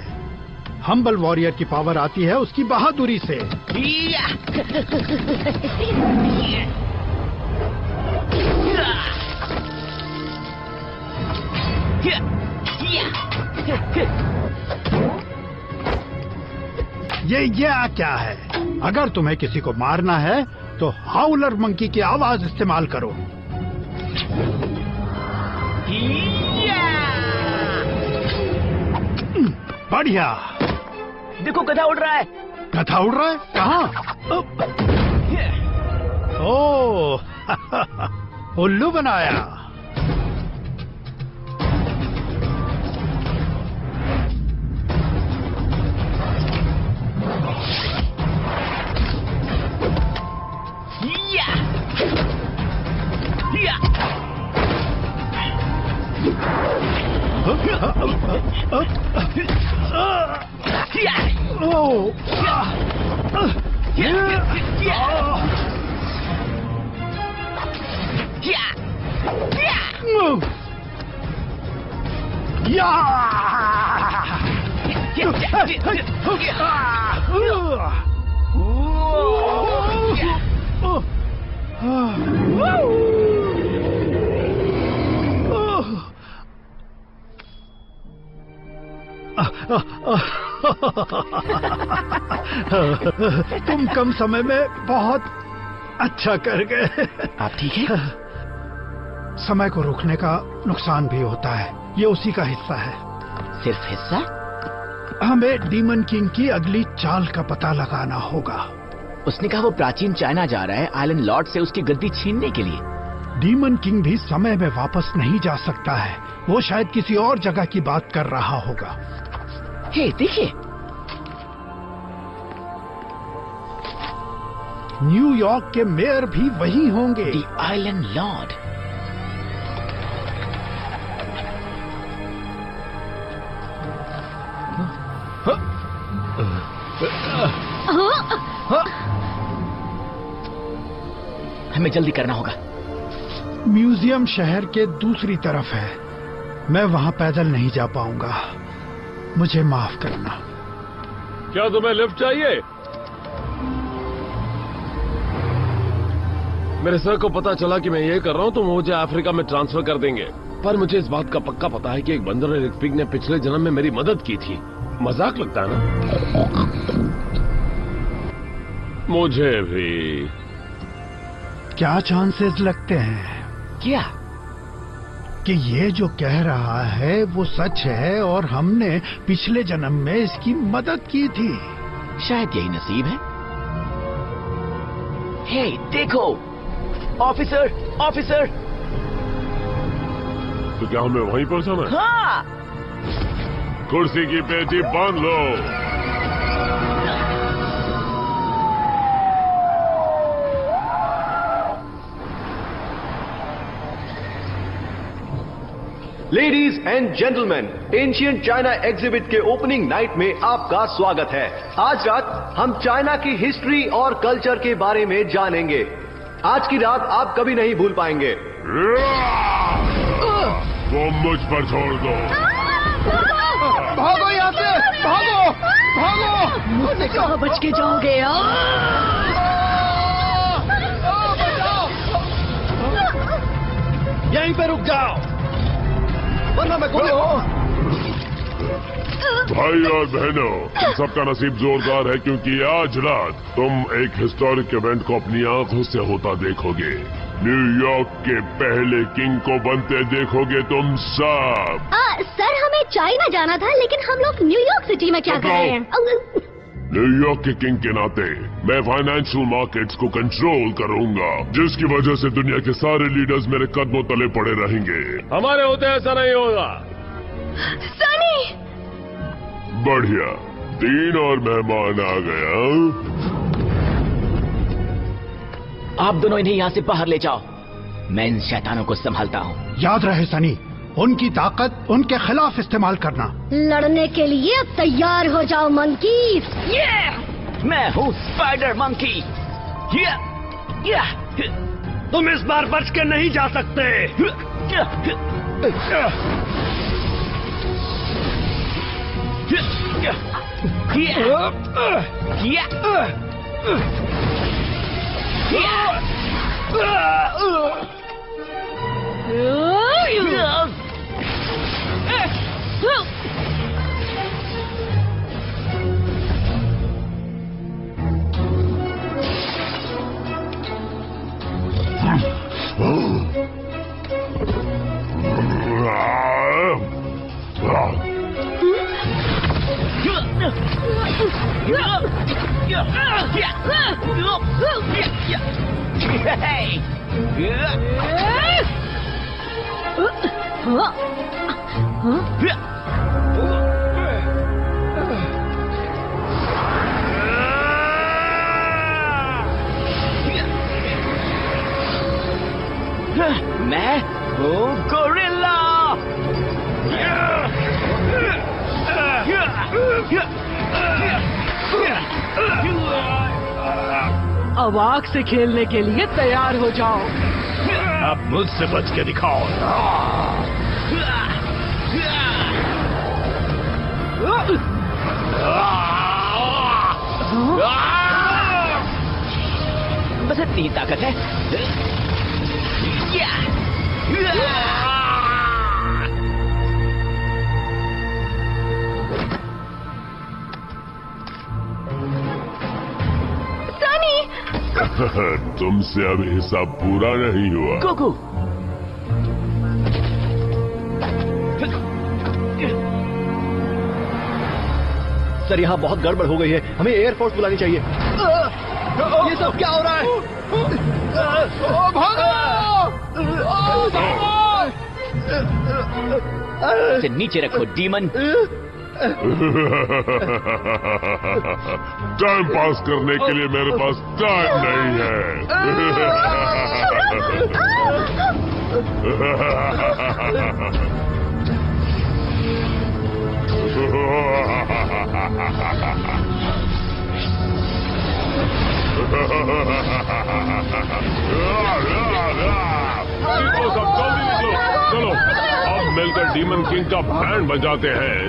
हम्बल वॉरियर की पावर आती है उसकी बहादुरी से। ये क्या है? अगर तुम्हें किसी को मारना है तो हाउलर मंकी की आवाज इस्तेमाल करो। बढ़िया।
देखो, गधा उड़ रहा है।
गधा उड़ रहा है? कहाँ? ओह, उल्लू बनाया। तुम कम समय में बहुत अच्छा कर गए।
आप ठीक है?
समय को रोकने का नुकसान भी होता है, ये उसी का हिस्सा है।
सिर्फ हिस्सा?
हमें डीमन किंग की अगली चाल का पता लगाना होगा।
उसने कहा वो प्राचीन चाइना जा रहा है आइलैंड लॉर्ड से उसकी गद्दी छीनने के लिए।
डीमन किंग भी समय में वापस नहीं जा सकता है, वो शायद किसी और जगह की बात कर रहा होगा।
हे देखिए,
न्यूयॉर्क के मेयर भी वही होंगे।
The island Lord. हमें जल्दी करना होगा।
म्यूजियम शहर के दूसरी तरफ है, मैं वहां पैदल नहीं जा पाऊंगा, मुझे माफ करना।
क्या तुम्हें लिफ्ट चाहिए? मेरे सर को पता चला कि मैं ये कर रहा हूँ तो मुझे अफ्रीका में ट्रांसफर कर देंगे, पर मुझे इस बात का पक्का पता है कि एक बंदर और एक पिग ने पिछले जन्म में मेरी मदद की थी। मजाक लगता है ना? मुझे भी।
क्या चांसेस लगते हैं?
क्या?
कि ये जो कह रहा है वो सच है और हमने पिछले जन्म में इसकी मदद की थी।
शायद यही नसीब है। हे देखो, ऑफिसर ऑफिसर।
तो क्या हमें वहीं पहुंचाना है?
हाँ।
कुर्सी की पेटी बांध लो।
Ladies and gentleman, ancient China exhibit के ओपनिंग नाइट में आपका स्वागत है। आज रात हम चाइना की हिस्ट्री और कल्चर के बारे में जानेंगे। आज की रात आप कभी नहीं भूल पाएंगे।
वो मुझ पर छोड़ दो।
भागो यहाँ से, भागो भागो।
मुझसे कहाँ बच के जाओगे?
यहीं पे रुक जाओ वरना मैं गोली।
भाई और बहनों, तुम सबका नसीब जोरदार है क्योंकि आज रात तुम एक हिस्टोरिक इवेंट को अपनी आंखों से होता देखोगे। न्यूयॉर्क के पहले किंग को बनते देखोगे तुम सब।
सर, हमें चाइना जाना था लेकिन हम लोग न्यूयॉर्क सिटी में क्या कर रहे हैं?
न्यूयॉर्क के किंग के नाते मैं फाइनेंशियल मार्केट्स को कंट्रोल करूंगा, जिसकी वजह से दुनिया के सारे लीडर्स मेरे कदमों तले पड़े रहेंगे।
हमारे होते ऐसा नहीं होगा।
सनी!
बढ़िया, 3 और मेहमान आ गया।
आप दोनों इन्हें यहाँ से बाहर ले जाओ, मैं इन शैतानों को संभालता हूँ।
याद रहे सनी, उनकी ताकत उनके खिलाफ इस्तेमाल करना।
लड़ने के लिए अब तैयार हो जाओ मंकीज।
मैं हूँ स्पाइडर मंकी।
तुम इस बार बच के नहीं जा सकते।
मैं हूँ गोरिल्ला।
अब आग से खेलने के लिए तैयार हो जाओ।
अब मुझसे बच के दिखाओ।
बस इतनी ताकत है।
तुमसे अब हिसाब पूरा नहीं हुआ।
गोकू,
सर यहाँ बहुत गड़बड़ हो गई है, हमें एयरफोर्स बुलानी चाहिए। ये सब क्या हो रहा है?
इसे नीचे रखो डीमन।
टाइम पास करने के लिए मेरे पास टाइम नहीं है। चलो अब मिलकर डीमन किंग का बैंड बजाते हैं।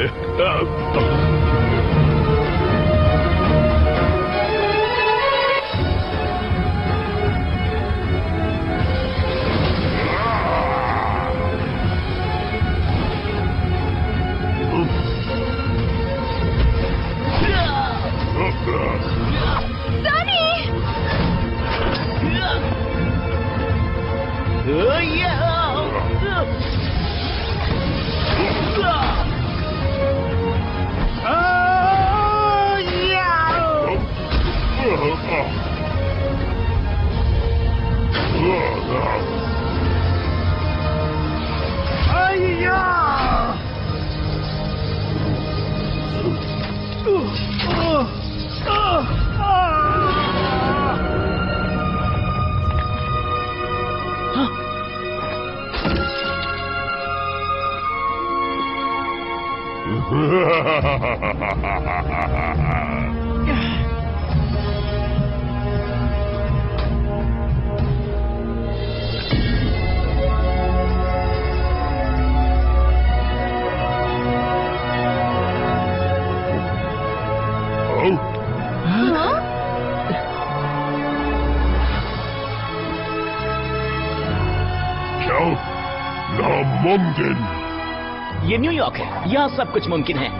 नामुमकिन।
ये न्यूयॉर्क है, यहाँ सब कुछ मुमकिन है।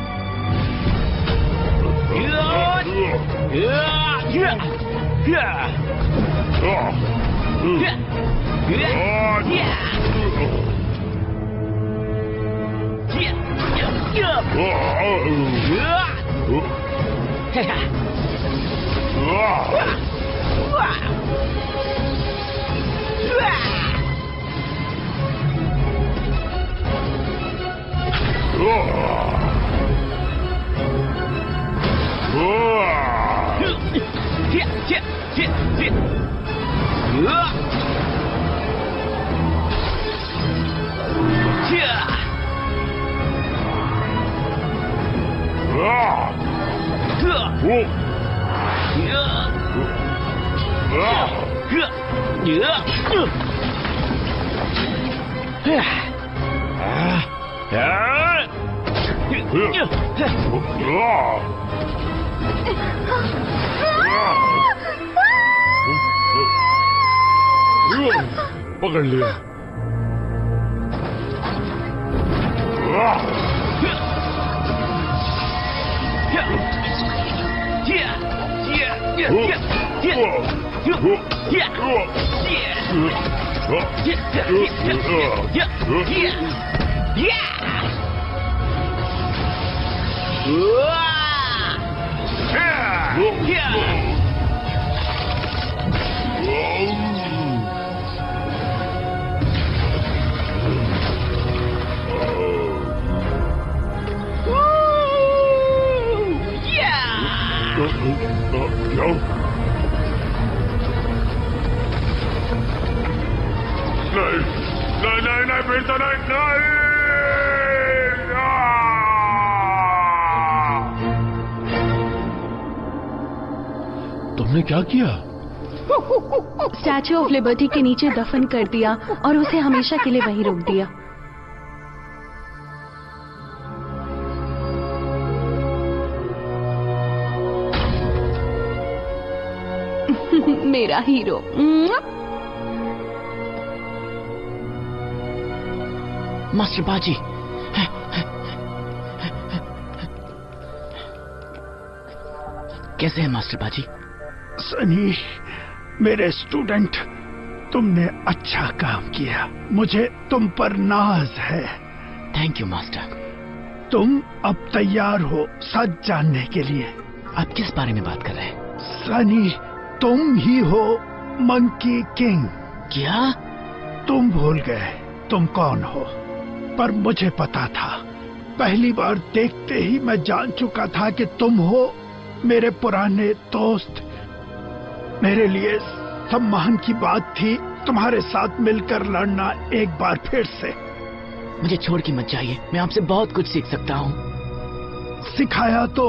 पकड़ लिया। नहीं फिर तो नहीं।
तुमने क्या किया?
स्टैच्यू ऑफ लिबर्टी के नीचे दफन कर दिया और उसे हमेशा के लिए वहीं रोक दिया। मेरा हीरो।
मास्टर बाजी, कैसे हैं मास्टर बाजी?
सनी, मेरे स्टूडेंट, तुमने अच्छा काम किया। मुझे तुम पर नाज है।
Thank you master.
तुम अब तैयार हो सच जानने के लिए।
आप किस बारे में बात कर रहे हैं?
सनी, तुम ही हो मंकी किंग।
क्या?
तुम भूल गए तुम कौन हो, पर मुझे पता था। पहली बार देखते ही मैं जान चुका था कि तुम हो मेरे पुराने दोस्त। मेरे लिए सम्मान की बात थी तुम्हारे साथ मिलकर लड़ना एक बार फिर से।
मुझे छोड़ के मत जाइए, मैं आपसे बहुत कुछ सीख सकता हूँ।
सिखाया तो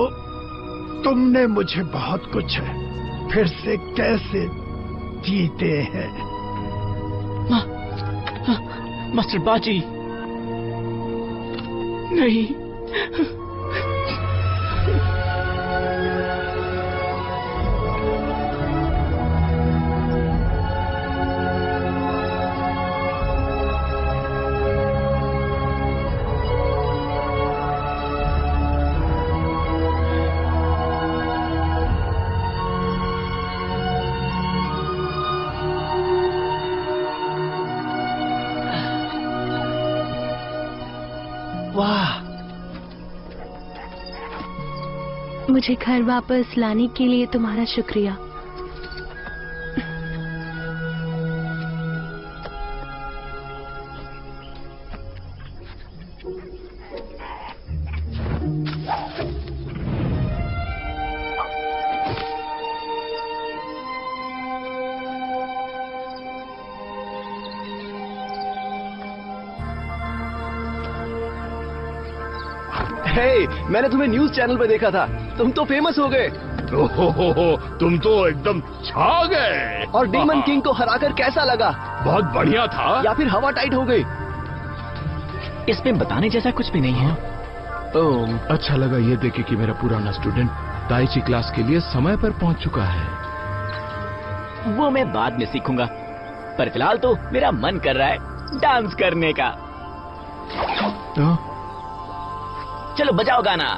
तुमने मुझे बहुत कुछ है। फिर से कैसे जीते हैं?
मास्टर बाजी, नहीं।
वाह,
मुझे घर वापस लाने के लिए तुम्हारा शुक्रिया।
हे, मैंने तुम्हें न्यूज चैनल पे देखा था। तुम तो फेमस हो गए।
ओहो, तुम तो एकदम छा गए।
और डीमन किंग को हराकर कैसा लगा?
बहुत बढ़िया था।
या फिर हवा टाइट हो गई?
इसमें बताने जैसा कुछ भी नहीं है।
अच्छा लगा ये देखे कि मेरा पुराना स्टूडेंट ताइची क्लास के लिए समय पर पहुंच चुका है।
वो मैं बाद में सीखूंगा, पर फिलहाल तो मेरा मन कर रहा है डांस करने का। चलो बजाओ गाना।